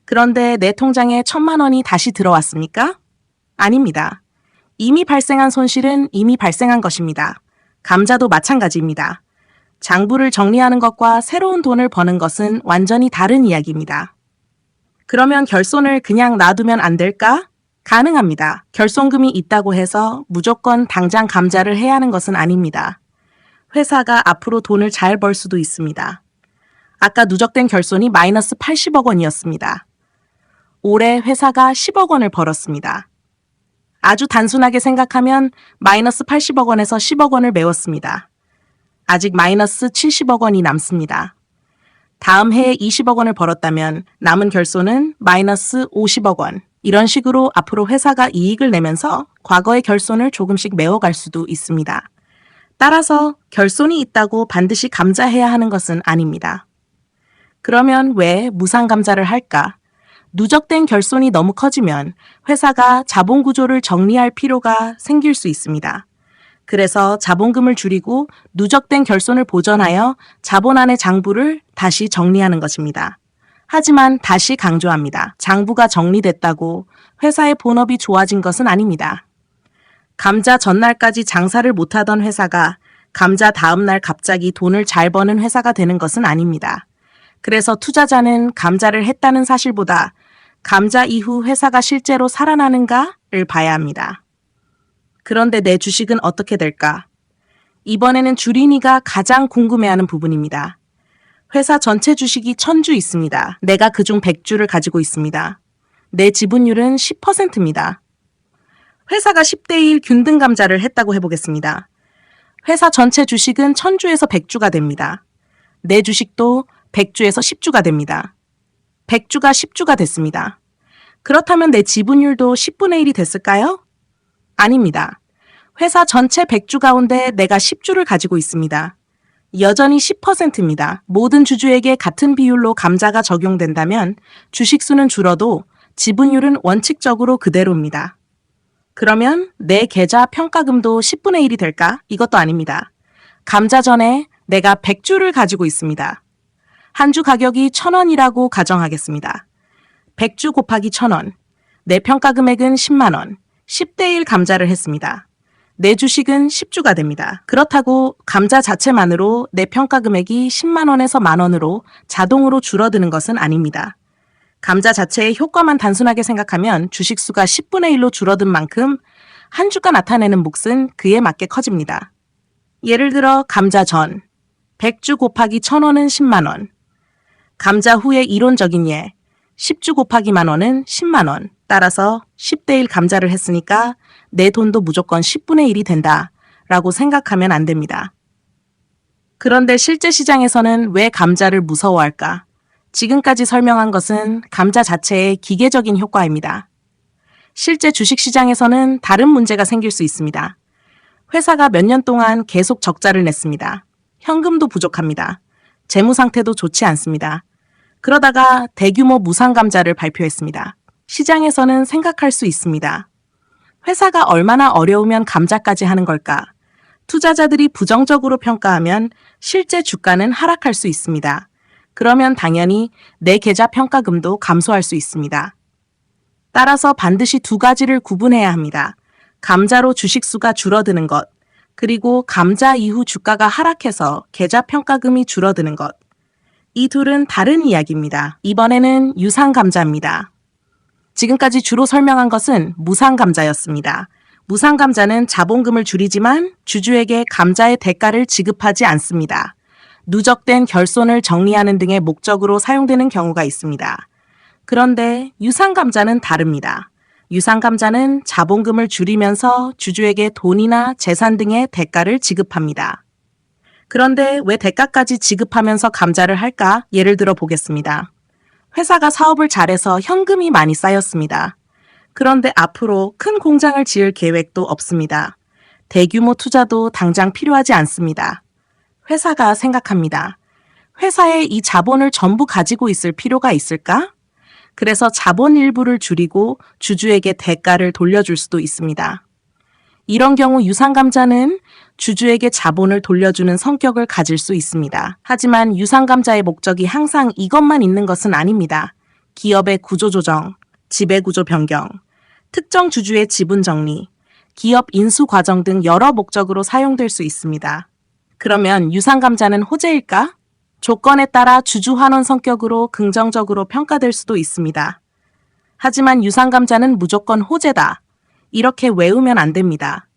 그런데 내 통장에 1,000만 원이 다시 들어왔습니까? 아닙니다. 이미 발생한 손실은 이미 발생한 것입니다. 감자도 마찬가지입니다. 장부를 정리하는 것과 새로운 돈을 버는 것은 완전히 다른 이야기입니다. 그러면 결손을 그냥 놔두면 안 될까? 가능합니다. 결손금이 있다고 해서 무조건 당장 감자를 해야 하는 것은 아닙니다. 회사가 앞으로 돈을 잘 벌 수도 있습니다. 아까 누적된 결손이 마이너스 80억 원이었습니다. 올해 회사가 10억 원을 벌었습니다. 아주 단순하게 생각하면 마이너스 80억 원에서 10억 원을 메웠습니다. 아직 마이너스 70억 원이 남습니다. 다음 해에 20억 원을 벌었다면 남은 결손은 마이너스 50억 원. 이런 식으로 앞으로 회사가 이익을 내면서 과거의 결손을 조금씩 메워갈 수도 있습니다. 따라서 결손이 있다고 반드시 감자해야 하는 것은 아닙니다. 그러면 왜 무상감자를 할까? 누적된 결손이 너무 커지면 회사가 자본 구조를 정리할 필요가 생길 수 있습니다. 그래서 자본금을 줄이고 누적된 결손을 보전하여 자본 안의 장부를 다시 정리하는 것입니다. 하지만 다시 강조합니다. 장부가 정리됐다고 회사의 본업이 좋아진 것은 아닙니다. 감자 전날까지 장사를 못하던 회사가 감자 다음날 갑자기 돈을 잘 버는 회사가 되는 것은 아닙니다. 그래서 투자자는 감자를 했다는 사실보다 감자 이후 회사가 실제로 살아나는가를 봐야 합니다. 그런데 내 주식은 어떻게 될까? 이번에는 주린이가 가장 궁금해하는 부분입니다. 회사 전체 주식이 1,000주 있습니다. 내가 그중 100주를 가지고 있습니다. 내 지분율은 10%입니다. 회사가 10대1 균등 감자를 했다고 해보겠습니다. 회사 전체 주식은 1,000주에서 100주가 됩니다. 내 주식도 100주에서 10주가 됩니다. 100주가 10주가 됐습니다. 그렇다면 내 지분율도 10분의 1이 됐을까요? 아닙니다. 회사 전체 100주 가운데 내가 10주를 가지고 있습니다. 여전히 10%입니다. 모든 주주에게 같은 비율로 감자가 적용된다면 주식수는 줄어도 지분율은 원칙적으로 그대로입니다. 그러면 내 계좌 평가금도 10분의 1이 될까? 이것도 아닙니다. 감자 전에 내가 100주를 가지고 있습니다. 한 주 가격이 1,000원이라고 가정하겠습니다. 100주 곱하기 1,000원. 내 평가 금액은 10만 원. 10대 1 감자를 했습니다. 내 주식은 10주가 됩니다. 그렇다고 감자 자체만으로 내 평가 금액이 10만 원에서 만 원으로 자동으로 줄어드는 것은 아닙니다. 감자 자체의 효과만 단순하게 생각하면 주식수가 10분의 1로 줄어든 만큼 한 주가 나타내는 몫은 그에 맞게 커집니다. 예를 들어 감자 전 100주 곱하기 1000원은 10만원. 감자 후의 이론적인 예. 10주 곱하기 만원은 10만원. 따라서 10대 1 감자를 했으니까 내 돈도 무조건 10분의 1이 된다 라고 생각하면 안 됩니다. 그런데 실제 시장에서는 왜 감자를 무서워할까? 지금까지 설명한 것은 감자 자체의 기계적인 효과입니다. 실제 주식시장에서는 다른 문제가 생길 수 있습니다. 회사가 몇 년 동안 계속 적자를 냈습니다. 현금도 부족합니다. 재무 상태도 좋지 않습니다. 그러다가 대규모 무상감자를 발표했습니다. 시장에서는 생각할 수 있습니다. 회사가 얼마나 어려우면 감자까지 하는 걸까? 투자자들이 부정적으로 평가하면 실제 주가는 하락할 수 있습니다. 그러면 당연히 내 계좌 평가금도 감소할 수 있습니다. 따라서 반드시 두 가지를 구분해야 합니다. 감자로 주식수가 줄어드는 것, 그리고 감자 이후 주가가 하락해서 계좌 평가금이 줄어드는 것. 이 둘은 다른 이야기입니다. 이번에는 유상감자입니다. 지금까지 주로 설명한 것은 무상감자였습니다. 무상감자는 자본금을 줄이지만 주주에게 감자의 대가를 지급하지 않습니다. 누적된 결손을 정리하는 등의 목적으로 사용되는 경우가 있습니다. 그런데 유상감자는 다릅니다. 유상감자는 자본금을 줄이면서 주주에게 돈이나 재산 등의 대가를 지급합니다. 그런데 왜 대가까지 지급하면서 감자를 할까? 예를 들어 보겠습니다. 회사가 사업을 잘해서 현금이 많이 쌓였습니다. 그런데 앞으로 큰 공장을 지을 계획도 없습니다. 대규모 투자도 당장 필요하지 않습니다. 회사가 생각합니다. 회사에 이 자본을 전부 가지고 있을 필요가 있을까? 그래서 자본 일부를 줄이고 주주에게 대가를 돌려줄 수도 있습니다. 이런 경우 유상감자는 주주에게 자본을 돌려주는 성격을 가질 수 있습니다. 하지만 유상감자의 목적이 항상 이것만 있는 것은 아닙니다. 기업의 구조조정, 지배구조 변경, 특정 주주의 지분 정리, 기업 인수 과정 등 여러 목적으로 사용될 수 있습니다. 그러면 유상감자는 호재일까? 조건에 따라 주주 환원 성격으로 긍정적으로 평가될 수도 있습니다. 하지만 유상감자는 무조건 호재다. 이렇게 외우면 안 됩니다.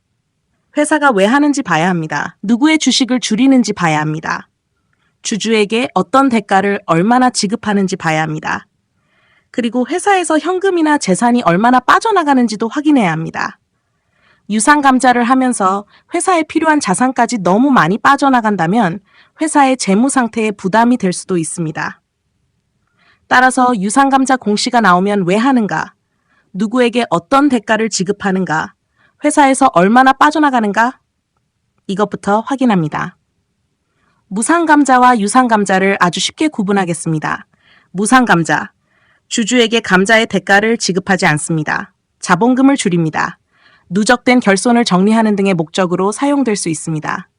회사가 왜 하는지 봐야 합니다. 누구의 주식을 줄이는지 봐야 합니다. 주주에게 어떤 대가를 얼마나 지급하는지 봐야 합니다. 그리고 회사에서 현금이나 재산이 얼마나 빠져나가는지도 확인해야 합니다. 유상감자를 하면서 회사에 필요한 자산까지 너무 많이 빠져나간다면 회사의 재무 상태에 부담이 될 수도 있습니다. 따라서 유상감자 공시가 나오면 왜 하는가? 누구에게 어떤 대가를 지급하는가? 회사에서 얼마나 빠져나가는가? 이것부터 확인합니다. 무상감자와 유상감자를 아주 쉽게 구분하겠습니다. 무상감자. 주주에게 감자의 대가를 지급하지 않습니다. 자본금을 줄입니다. 누적된 결손을 정리하는 등의 목적으로 사용될 수 있습니다.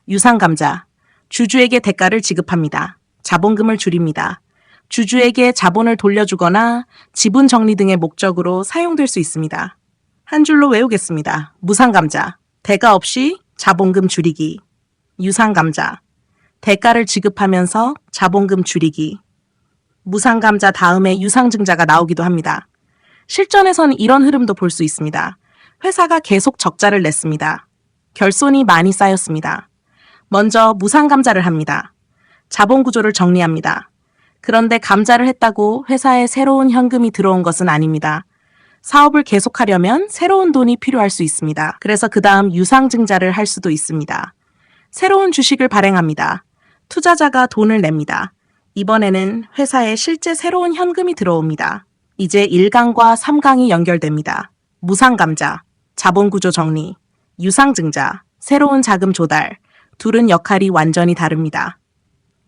유상감자. 주주에게 대가를 지급합니다. 자본금을 줄입니다. 주주에게 자본을 돌려주거나 지분 정리 등의 목적으로 사용될 수 있습니다. 한 줄로 외우겠습니다. 무상감자. 대가 없이 자본금 줄이기. 유상감자. 대가를 지급하면서 자본금 줄이기. 무상감자 다음에 유상증자가 나오기도 합니다. 실전에선 이런 흐름도 볼 수 있습니다. 회사가 계속 적자를 냈습니다. 결손이 많이 쌓였습니다. 먼저 무상감자를 합니다. 자본구조를 정리합니다. 그런데 감자를 했다고 회사에 새로운 현금이 들어온 것은 아닙니다. 사업을 계속하려면 새로운 돈이 필요할 수 있습니다. 그래서 그 다음 유상증자를 할 수도 있습니다. 새로운 주식을 발행합니다. 투자자가 돈을 냅니다. 이번에는 회사에 실제 새로운 현금이 들어옵니다. 이제 1강과 3강이 연결됩니다. 무상감자, 자본구조 정리, 유상증자, 새로운 자금 조달, 둘은 역할이 완전히 다릅니다.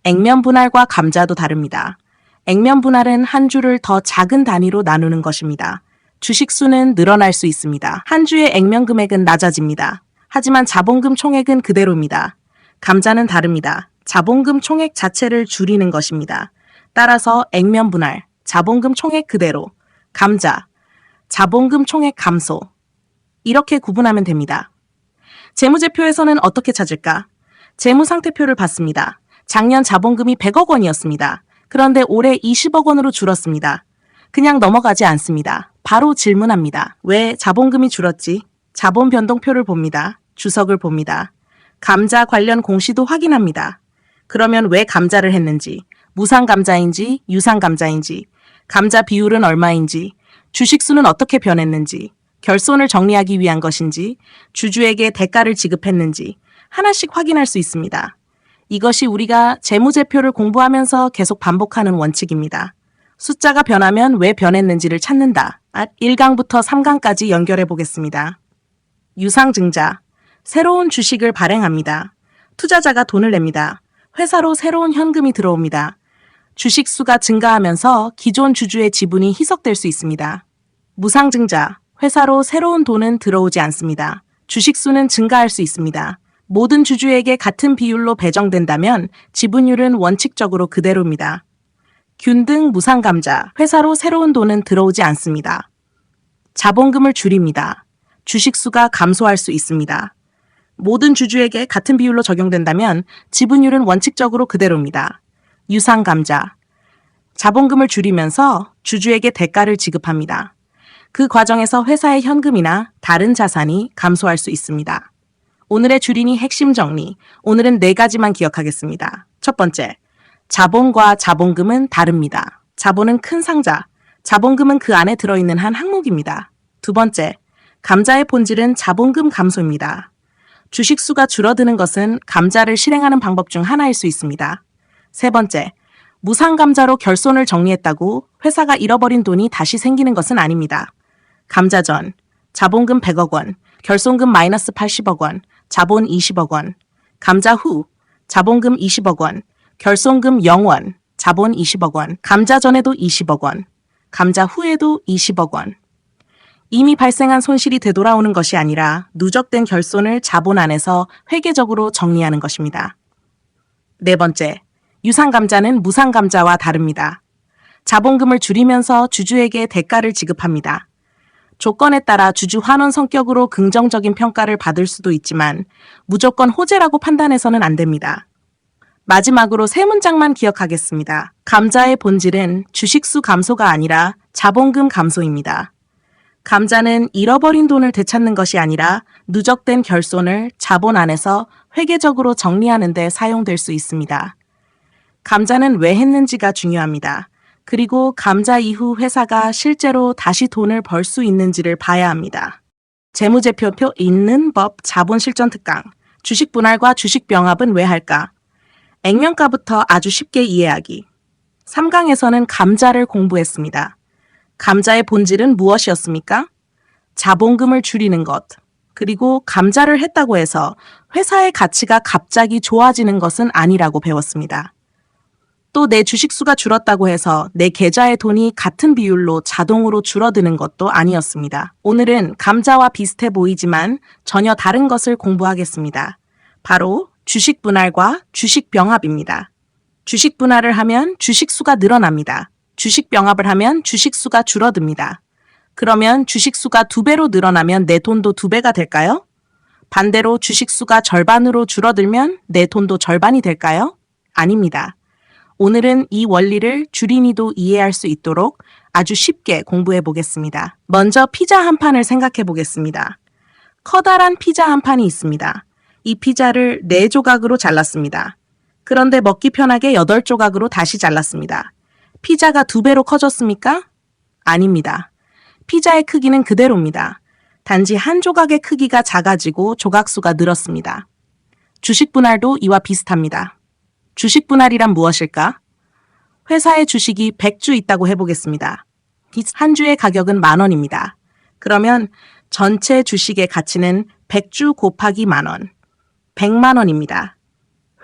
액면 분할과 감자도 다릅니다. 액면 분할은 한 주를 더 작은 단위로 나누는 것입니다. 주식 수는 늘어날 수 있습니다. 한 주의 액면 금액은 낮아집니다. 하지만 자본금 총액은 그대로입니다. 감자는 다릅니다. 자본금 총액 자체를 줄이는 것입니다. 따라서 액면 분할, 자본금 총액 그대로, 감자, 자본금 총액 감소. 이렇게 구분하면 됩니다. 재무제표에서는 어떻게 찾을까? 재무상태표를 봤습니다. 작년 자본금이 100억 원이었습니다. 그런데 올해 20억 원으로 줄었습니다. 그냥 넘어가지 않습니다. 바로 질문합니다. 왜 자본금이 줄었지? 자본 변동표를 봅니다. 주석을 봅니다. 감자 관련 공시도 확인합니다. 그러면 왜 감자를 했는지, 무상감자인지 유상감자인지, 감자 비율은 얼마인지, 주식수는 어떻게 변했는지, 결손을 정리하기 위한 것인지, 주주에게 대가를 지급했는지 하나씩 확인할 수 있습니다. 이것이 우리가 재무제표를 공부하면서 계속 반복하는 원칙입니다. 숫자가 변하면 왜 변했는지를 찾는다. 1강부터 3강까지 연결해 보겠습니다. 유상증자. 새로운 주식을 발행합니다. 투자자가 돈을 냅니다. 회사로 새로운 현금이 들어옵니다. 주식 수가 증가하면서 기존 주주의 지분이 희석될 수 있습니다. 무상증자. 회사로 새로운 돈은 들어오지 않습니다. 주식 수는 증가할 수 있습니다. 모든 주주에게 같은 비율로 배정된다면 지분율은 원칙적으로 그대로입니다. 균등 무상감자. 회사로 새로운 돈은 들어오지 않습니다. 자본금을 줄입니다. 주식 수가 감소할 수 있습니다. 모든 주주에게 같은 비율로 적용된다면 지분율은 원칙적으로 그대로입니다. 유상감자. 자본금을 줄이면서 주주에게 대가를 지급합니다. 그 과정에서 회사의 현금이나 다른 자산이 감소할 수 있습니다. 오늘의 주린이 핵심 정리. 오늘은 4가지만 기억하겠습니다. 첫 번째, 자본과 자본금은 다릅니다. 자본은 큰 상자, 자본금은 그 안에 들어있는 한 항목입니다. 두 번째, 감자의 본질은 자본금 감소입니다. 주식수가 줄어드는 것은 감자를 실행하는 방법 중 하나일 수 있습니다. 세 번째, 무상감자로 결손을 정리했다고 회사가 잃어버린 돈이 다시 생기는 것은 아닙니다. 감자 전, 자본금 100억 원, 결손금 마이너스 80억 원, 자본 20억 원. 감자 후, 자본금 20억 원, 결손금 0원, 자본 20억 원. 감자 전에도 20억 원, 감자 후에도 20억 원. 이미 발생한 손실이 되돌아오는 것이 아니라 누적된 결손을 자본 안에서 회계적으로 정리하는 것입니다. 네 번째, 유상감자는 무상감자와 다릅니다. 자본금을 줄이면서 주주에게 대가를 지급합니다. 조건에 따라 주주 환원 성격으로 긍정적인 평가를 받을 수도 있지만 무조건 호재라고 판단해서는 안 됩니다. 마지막으로 3문장만 기억하겠습니다. 감자의 본질은 주식수 감소가 아니라 자본금 감소입니다. 감자는 잃어버린 돈을 되찾는 것이 아니라 누적된 결손을 자본 안에서 회계적으로 정리하는 데 사용될 수 있습니다. 감자는 왜 했는지가 중요합니다. 그리고 감자 이후 회사가 실제로 다시 돈을 벌 수 있는지를 봐야 합니다. 재무제표표 있는 법 자본실전 특강. 주식 분할과 주식 병합은 왜 할까? 액면가부터 아주 쉽게 이해하기. 3강에서는 감자를 공부했습니다. 감자의 본질은 무엇이었습니까? 자본금을 줄이는 것. 그리고 감자를 했다고 해서 회사의 가치가 갑자기 좋아지는 것은 아니라고 배웠습니다. 또 내 주식수가 줄었다고 해서 내 계좌의 돈이 같은 비율로 자동으로 줄어드는 것도 아니었습니다. 오늘은 감자와 비슷해 보이지만 전혀 다른 것을 공부하겠습니다. 바로 주식 분할과 주식 병합입니다. 주식 분할을 하면 주식수가 늘어납니다. 주식 병합을 하면 주식수가 줄어듭니다. 그러면 주식수가 2배로 늘어나면 내 돈도 2배가 될까요? 반대로 주식수가 절반으로 줄어들면 내 돈도 절반이 될까요? 아닙니다. 오늘은 이 원리를 주린이도 이해할 수 있도록 아주 쉽게 공부해 보겠습니다. 먼저 피자 한 판을 생각해 보겠습니다. 커다란 피자 한 판이 있습니다. 이 피자를 4조각으로 잘랐습니다. 그런데 먹기 편하게 8조각으로 다시 잘랐습니다. 피자가 2배로 커졌습니까? 아닙니다. 피자의 크기는 그대로입니다. 단지 한 조각의 크기가 작아지고 조각수가 늘었습니다. 주식 분할도 이와 비슷합니다. 주식 분할이란 무엇일까? 회사의 주식이 100주 있다고 해보겠습니다. 한 주의 가격은 10,000원입니다. 그러면 전체 주식의 가치는 100주 곱하기 10,000원, 100만 원입니다.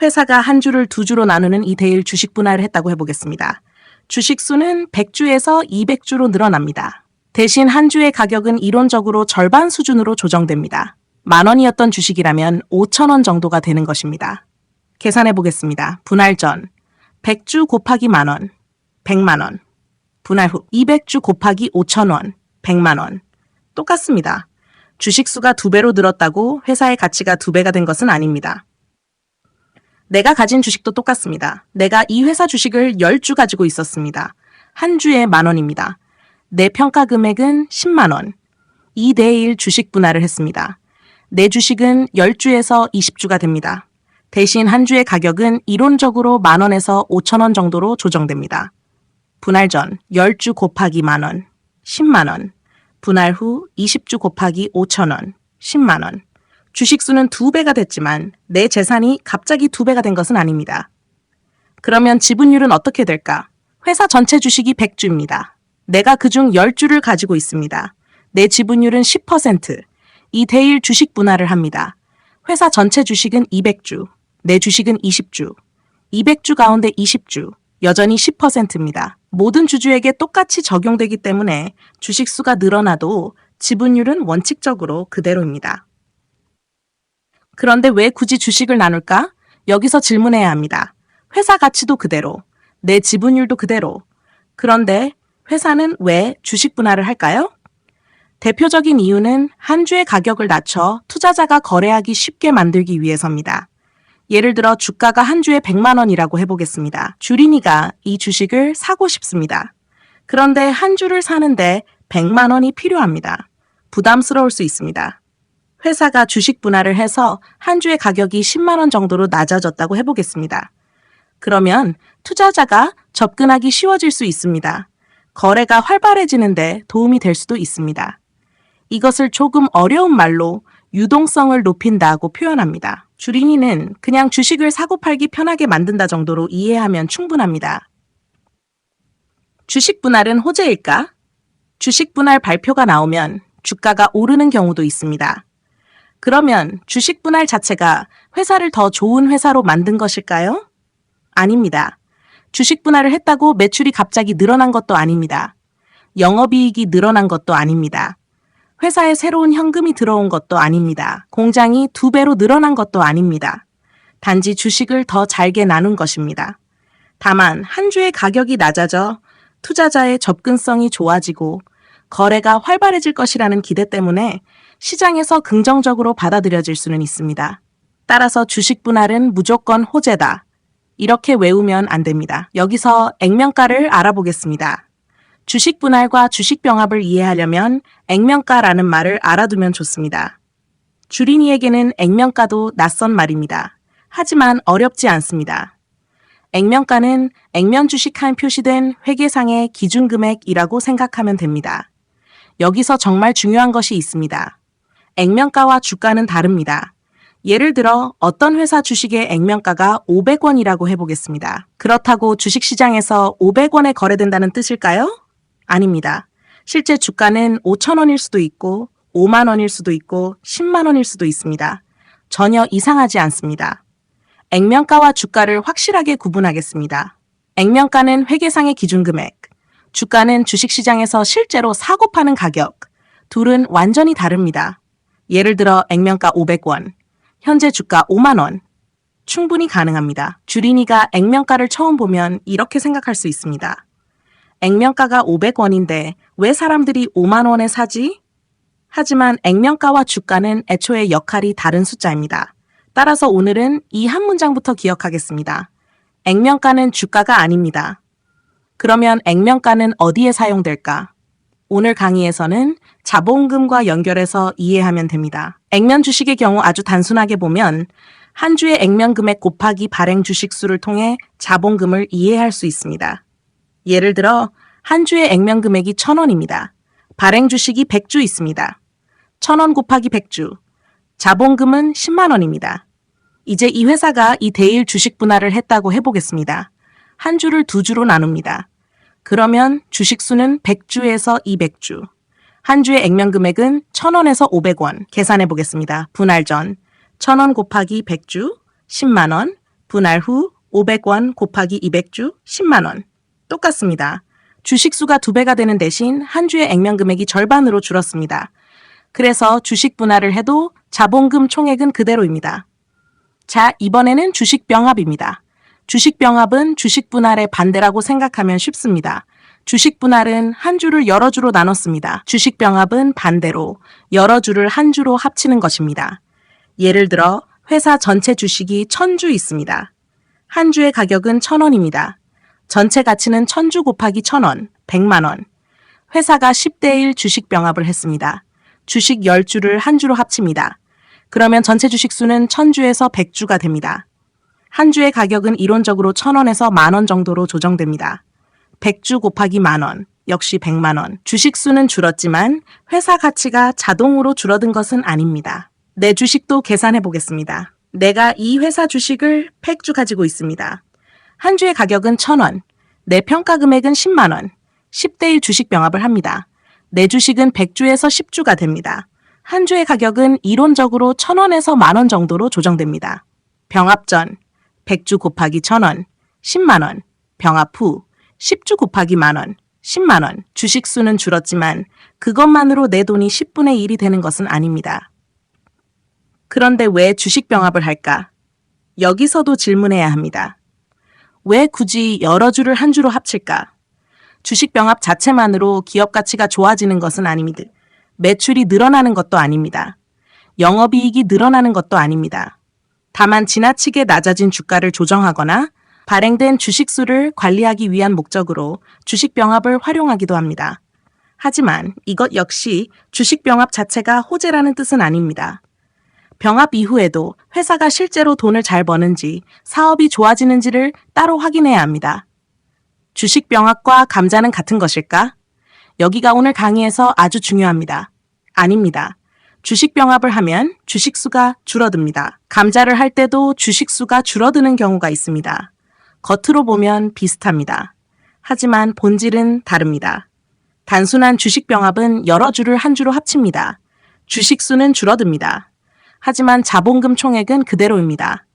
회사가 한 주를 2주로 나누는 이 대일 주식 분할을 했다고 해보겠습니다. 주식 수는 100주에서 200주로 늘어납니다. 대신 한 주의 가격은 이론적으로 절반 수준으로 조정됩니다. 10,000원이었던 주식이라면 5,000원 정도가 되는 것입니다. 계산해 보겠습니다. 분할 전 100주 곱하기 10,000원, 100만 원. 분할 후 200주 곱하기 5,000원, 100만 원. 똑같습니다. 주식 수가 2배로 늘었다고 회사의 가치가 2배가 된 것은 아닙니다. 내가 가진 주식도 똑같습니다. 내가 이 회사 주식을 10주 가지고 있었습니다. 한 주에 10,000원입니다. 내 평가 금액은 10만 원. 2대1 주식 분할을 했습니다. 내 주식은 10주에서 20주가 됩니다. 대신 한 주의 가격은 이론적으로 10,000원에서 5,000원 정도로 조정됩니다. 분할 전 10주 곱하기 10,000원, 100,000원. 분할 후 20주 곱하기 5,000원, 100,000원. 주식수는 2배가 됐지만 내 재산이 갑자기 2배가 된 것은 아닙니다. 그러면 지분율은 어떻게 될까? 회사 전체 주식이 100주입니다. 내가 그중 10주를 가지고 있습니다. 내 지분율은 10%. 이 대일 주식 분할을 합니다. 회사 전체 주식은 200주, 내 주식은 20주. 200주 가운데 20주, 여전히 10%입니다. 모든 주주에게 똑같이 적용되기 때문에 주식 수가 늘어나도 지분율은 원칙적으로 그대로입니다. 그런데 왜 굳이 주식을 나눌까? 여기서 질문해야 합니다. 회사 가치도 그대로, 내 지분율도 그대로. 그런데 회사는 왜 주식 분할을 할까요? 대표적인 이유는 한 주의 가격을 낮춰 투자자가 거래하기 쉽게 만들기 위해서입니다. 예를 들어 주가가 한 주에 100만 원이라고 해보겠습니다. 주린이가 이 주식을 사고 싶습니다. 그런데 한 주를 사는데 100만 원이 필요합니다. 부담스러울 수 있습니다. 회사가 주식 분할을 해서 한 주의 가격이 10만 원 정도로 낮아졌다고 해보겠습니다. 그러면 투자자가 접근하기 쉬워질 수 있습니다. 거래가 활발해지는데 도움이 될 수도 있습니다. 이것을 조금 어려운 말로 유동성을 높인다고 표현합니다. 주린이는 그냥 주식을 사고 팔기 편하게 만든다 정도로 이해하면 충분합니다. 주식 분할은 호재일까? 주식 분할 발표가 나오면 주가가 오르는 경우도 있습니다. 그러면 주식 분할 자체가 회사를 더 좋은 회사로 만든 것일까요? 아닙니다. 주식 분할을 했다고 매출이 갑자기 늘어난 것도 아닙니다. 영업이익이 늘어난 것도 아닙니다. 회사에 새로운 현금이 들어온 것도 아닙니다. 공장이 2배로 늘어난 것도 아닙니다. 단지 주식을 더 잘게 나눈 것입니다. 다만 한 주의 가격이 낮아져 투자자의 접근성이 좋아지고 거래가 활발해질 것이라는 기대 때문에 시장에서 긍정적으로 받아들여질 수는 있습니다. 따라서 주식 분할은 무조건 호재다. 이렇게 외우면 안 됩니다. 여기서 액면가를 알아보겠습니다. 주식 분할과 주식 병합을 이해하려면 액면가라는 말을 알아두면 좋습니다. 주린이에게는 액면가도 낯선 말입니다. 하지만 어렵지 않습니다. 액면가는 액면 주식한 표시된 회계상의 기준금액이라고 생각하면 됩니다. 여기서 정말 중요한 것이 있습니다. 액면가와 주가는 다릅니다. 예를 들어 어떤 회사 주식의 액면가가 500원이라고 해보겠습니다. 그렇다고 주식시장에서 500원에 거래된다는 뜻일까요? 아닙니다. 실제 주가는 5,000원일 수도 있고 5만 원일 수도 있고 10만 원일 수도 있습니다. 전혀 이상하지 않습니다. 액면가와 주가를 확실하게 구분하겠습니다. 액면가는 회계상의 기준금액, 주가는 주식시장에서 실제로 사고 파는 가격, 둘은 완전히 다릅니다. 예를 들어 액면가 500원, 현재 주가 5만 원. 충분히 가능합니다. 주린이가 액면가를 처음 보면 이렇게 생각할 수 있습니다. 액면가가 500원인데 왜 사람들이 5만 원에 사지? 하지만 액면가와 주가는 애초에 역할이 다른 숫자입니다. 따라서 오늘은 이 한 문장부터 기억하겠습니다. 액면가는 주가가 아닙니다. 그러면 액면가는 어디에 사용될까? 오늘 강의에서는 자본금과 연결해서 이해하면 됩니다. 액면 주식의 경우 아주 단순하게 보면 한 주의 액면 금액 곱하기 발행 주식 수를 통해 자본금을 이해할 수 있습니다. 예를 들어 한 주의 액면 금액이 1,000원입니다. 발행 주식이 100주 있습니다. 1,000원 곱하기 100주. 자본금은 10만 원입니다. 이제 이 회사가 이 대일 주식 분할을 했다고 해보겠습니다. 한 주를 2주로 나눕니다. 그러면 주식 수는 100주에서 200주. 한 주의 액면 금액은 1,000원에서 500원. 계산해 보겠습니다. 분할 전 1,000원 곱하기 100주 10만 원, 분할 후 500원 곱하기 200주 10만 원. 똑같습니다. 주식 수가 2배가 되는 대신 한 주의 액면 금액이 절반으로 줄었습니다. 그래서 주식 분할을 해도 자본금 총액은 그대로입니다. 자, 이번에는 주식 병합입니다. 주식 병합은 주식 분할의 반대라고 생각하면 쉽습니다. 주식 분할은 한 주를 여러 주로 나눴습니다. 주식 병합은 반대로 여러 주를 한 주로 합치는 것입니다. 예를 들어 회사 전체 주식이 1,000주 있습니다. 한 주의 가격은 1,000원입니다. 전체 가치는 1,000주 곱하기 1,000원, 100만 원. 회사가 10대 1 주식 병합을 했습니다. 주식 10주를 한 주로 합칩니다. 그러면 전체 주식 수는 1,000주에서 100주가 됩니다. 한 주의 가격은 이론적으로 1,000원에서 10,000원 정도로 조정됩니다. 100주 곱하기 10,000원, 역시 100만원. 주식 수는 줄었지만 회사 가치가 자동으로 줄어든 것은 아닙니다. 내 주식도 계산해 보겠습니다. 내가 이 회사 주식을 100주 가지고 있습니다. 한 주의 가격은 1,000원, 내 평가 금액은 10만원, 10대1 주식 병합을 합니다. 내 주식은 100주에서 10주가 됩니다. 한 주의 가격은 이론적으로 1,000원에서 10,000원 정도로 조정됩니다. 병합 전 100주 곱하기 1,000원, 10만원, 병합 후 10주 곱하기 10,000원, 10만원. 주식 수는 줄었지만 그것만으로 내 돈이 10분의 1이 되는 것은 아닙니다. 그런데 왜 주식 병합을 할까? 여기서도 질문해야 합니다. 왜 굳이 여러 주를 한 주로 합칠까? 주식 병합 자체만으로 기업 가치가 좋아지는 것은 아닙니다. 매출이 늘어나는 것도 아닙니다. 영업이익이 늘어나는 것도 아닙니다. 다만 지나치게 낮아진 주가를 조정하거나 발행된 주식수를 관리하기 위한 목적으로 주식병합을 활용하기도 합니다. 하지만 이것 역시 주식병합 자체가 호재라는 뜻은 아닙니다. 병합 이후에도 회사가 실제로 돈을 잘 버는지 사업이 좋아지는지를 따로 확인해야 합니다. 주식병합과 감자는 같은 것일까? 여기가 오늘 강의에서 아주 중요합니다. 아닙니다. 주식병합을 하면 주식수가 줄어듭니다. 감자를 할 때도 주식수가 줄어드는 경우가 있습니다. 겉으로 보면 비슷합니다. 하지만 본질은 다릅니다. 단순한 주식병합은 여러 주를 한 주로 합칩니다. 주식수는 줄어듭니다. 하지만 자본금 총액은 그대로입니다.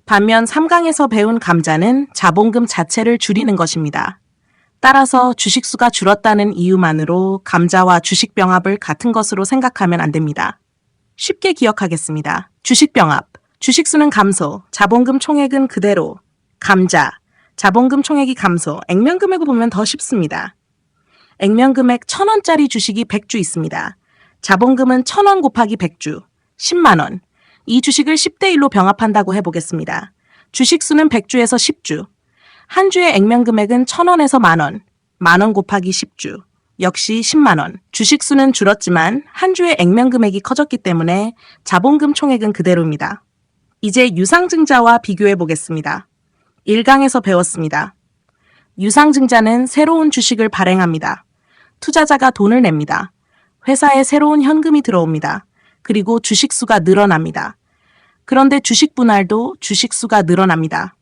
반면 3강에서 배운 감자는 자본금 자체를 줄이는 것입니다. 따라서 주식수가 줄었다는 이유만으로 감자와 주식병합을 같은 것으로 생각하면 안 됩니다. 쉽게 기억하겠습니다. 주식병합, 주식수는 감소, 자본금 총액은 그대로. 감자, 자본금 총액이 감소, 액면금액을 보면 더 쉽습니다. 액면금액 1,000원짜리 주식이 100주 있습니다. 자본금은 1,000원 곱하기 100주, 10만원. 이 주식을 10대1로 병합한다고 해보겠습니다. 주식수는 100주에서 10주. 한 주의 액면금액은 1,000원에서 10,000원, 10,000원 곱하기 10주, 역시 10만원. 주식수는 줄었지만 한 주의 액면금액이 커졌기 때문에 자본금 총액은 그대로입니다. 이제 유상증자와 비교해 보겠습니다. 1강에서 배웠습니다. 유상증자는 새로운 주식을 발행합니다. 투자자가 돈을 냅니다. 회사에 새로운 현금이 들어옵니다. 그리고 주식수가 늘어납니다. 그런데 주식 분할도 주식수가 늘어납니다.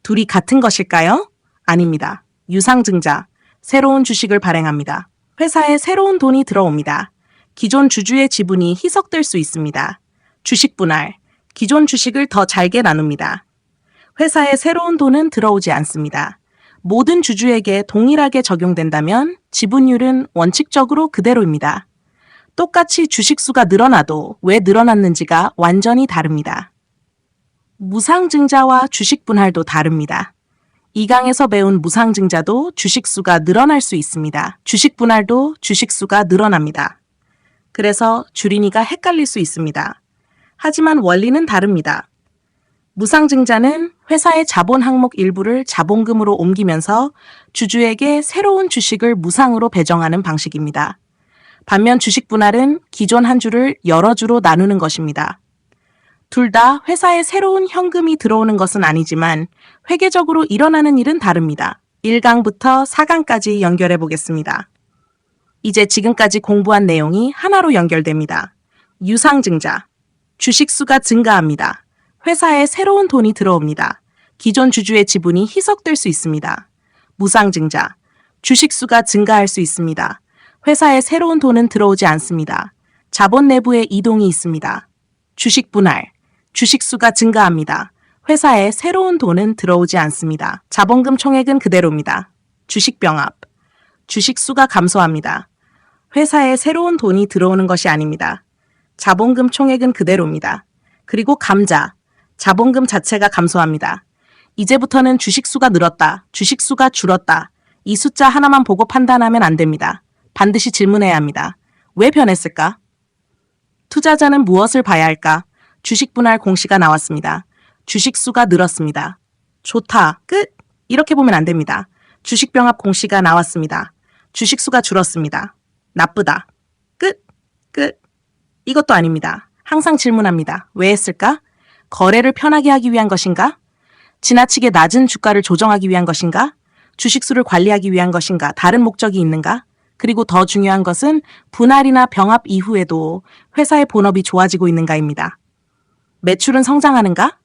둘이 같은 것일까요? 아닙니다. 유상증자, 새로운 주식을 발행합니다. 회사에 새로운 돈이 들어옵니다. 기존 주주의 지분이 희석될 수 있습니다. 주식 분할, 기존 주식을 더 잘게 나눕니다. 회사에 새로운 돈은 들어오지 않습니다. 모든 주주에게 동일하게 적용된다면 지분율은 원칙적으로 그대로입니다. 똑같이 주식수가 늘어나도 왜 늘어났는지가 완전히 다릅니다. 무상증자와 주식 분할도 다릅니다. 2강에서 배운 무상증자도 주식수가 늘어날 수 있습니다. 주식 분할도 주식수가 늘어납니다. 그래서 주린이가 헷갈릴 수 있습니다. 하지만 원리는 다릅니다. 무상증자는 회사의 자본 항목 일부를 자본금으로 옮기면서 주주에게 새로운 주식을 무상으로 배정하는 방식입니다. 반면 주식 분할은 기존 한 주를 여러 주로 나누는 것입니다. 둘 다 회사에 새로운 현금이 들어오는 것은 아니지만 회계적으로 일어나는 일은 다릅니다. 1강부터 4강까지 연결해 보겠습니다. 이제 지금까지 공부한 내용이 하나로 연결됩니다. 유상증자, 주식수가 증가합니다. 회사에 새로운 돈이 들어옵니다. 기존 주주의 지분이 희석될 수 있습니다. 무상증자, 주식수가 증가할 수 있습니다. 회사에 새로운 돈은 들어오지 않습니다. 자본 내부에 이동이 있습니다. 주식 분할, 주식수가 증가합니다. 회사에 새로운 돈은 들어오지 않습니다. 자본금 총액은 그대로입니다. 주식병합, 주식수가 감소합니다. 회사에 새로운 돈이 들어오는 것이 아닙니다. 자본금 총액은 그대로입니다. 그리고 감자, 자본금 자체가 감소합니다. 이제부터는 주식수가 늘었다, 주식수가 줄었다. 이 숫자 하나만 보고 판단하면 안 됩니다. 반드시 질문해야 합니다. 왜 변했을까? 투자자는 무엇을 봐야 할까? 주식 분할 공시가 나왔습니다. 주식수가 늘었습니다. 좋다, 끝! 이렇게 보면 안 됩니다. 주식병합 공시가 나왔습니다. 주식수가 줄었습니다. 나쁘다, 끝! 끝! 이것도 아닙니다. 항상 질문합니다. 왜 했을까? 거래를 편하게 하기 위한 것인가? 지나치게 낮은 주가를 조정하기 위한 것인가? 주식수를 관리하기 위한 것인가? 다른 목적이 있는가? 그리고 더 중요한 것은 분할이나 병합 이후에도 회사의 본업이 좋아지고 있는가입니다. 매출은 성장하는가?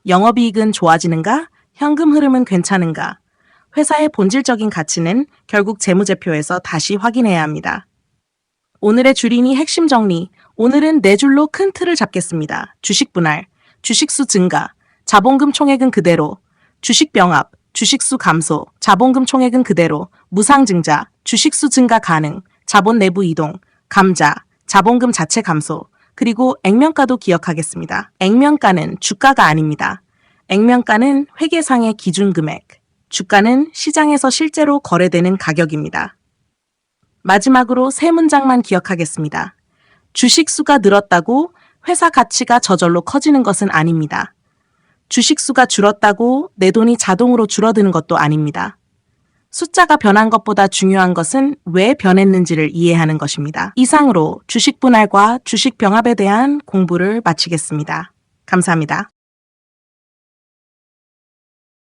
영업이익은 좋아지는가? 현금 흐름은 괜찮은가? 회사의 본질적인 가치는 결국 재무제표에서 다시 확인해야 합니다. 오늘의 주린이 핵심 정리. 오늘은 네 줄로 큰 틀을 잡겠습니다. 주식 분할, 주식수 증가, 자본금 총액은 그대로, 주식 병합, 주식수 감소, 자본금 총액은 그대로, 무상증자, 주식수 증가 가능, 자본 내부 이동, 감자, 자본금 자체 감소, 그리고 액면가도 기억하겠습니다. 액면가는 주가가 아닙니다. 액면가는 회계상의 기준 금액, 주가는 시장에서 실제로 거래되는 가격입니다. 마지막으로 세 문장만 기억하겠습니다. 주식수가 늘었다고 회사 가치가 저절로 커지는 것은 아닙니다. 주식수가 줄었다고 내 돈이 자동으로 줄어드는 것도 아닙니다. 숫자가 변한 것보다 중요한 것은 왜 변했는지를 이해하는 것입니다. 이상으로 주식 분할과 주식 병합에 대한 공부를 마치겠습니다. 감사합니다.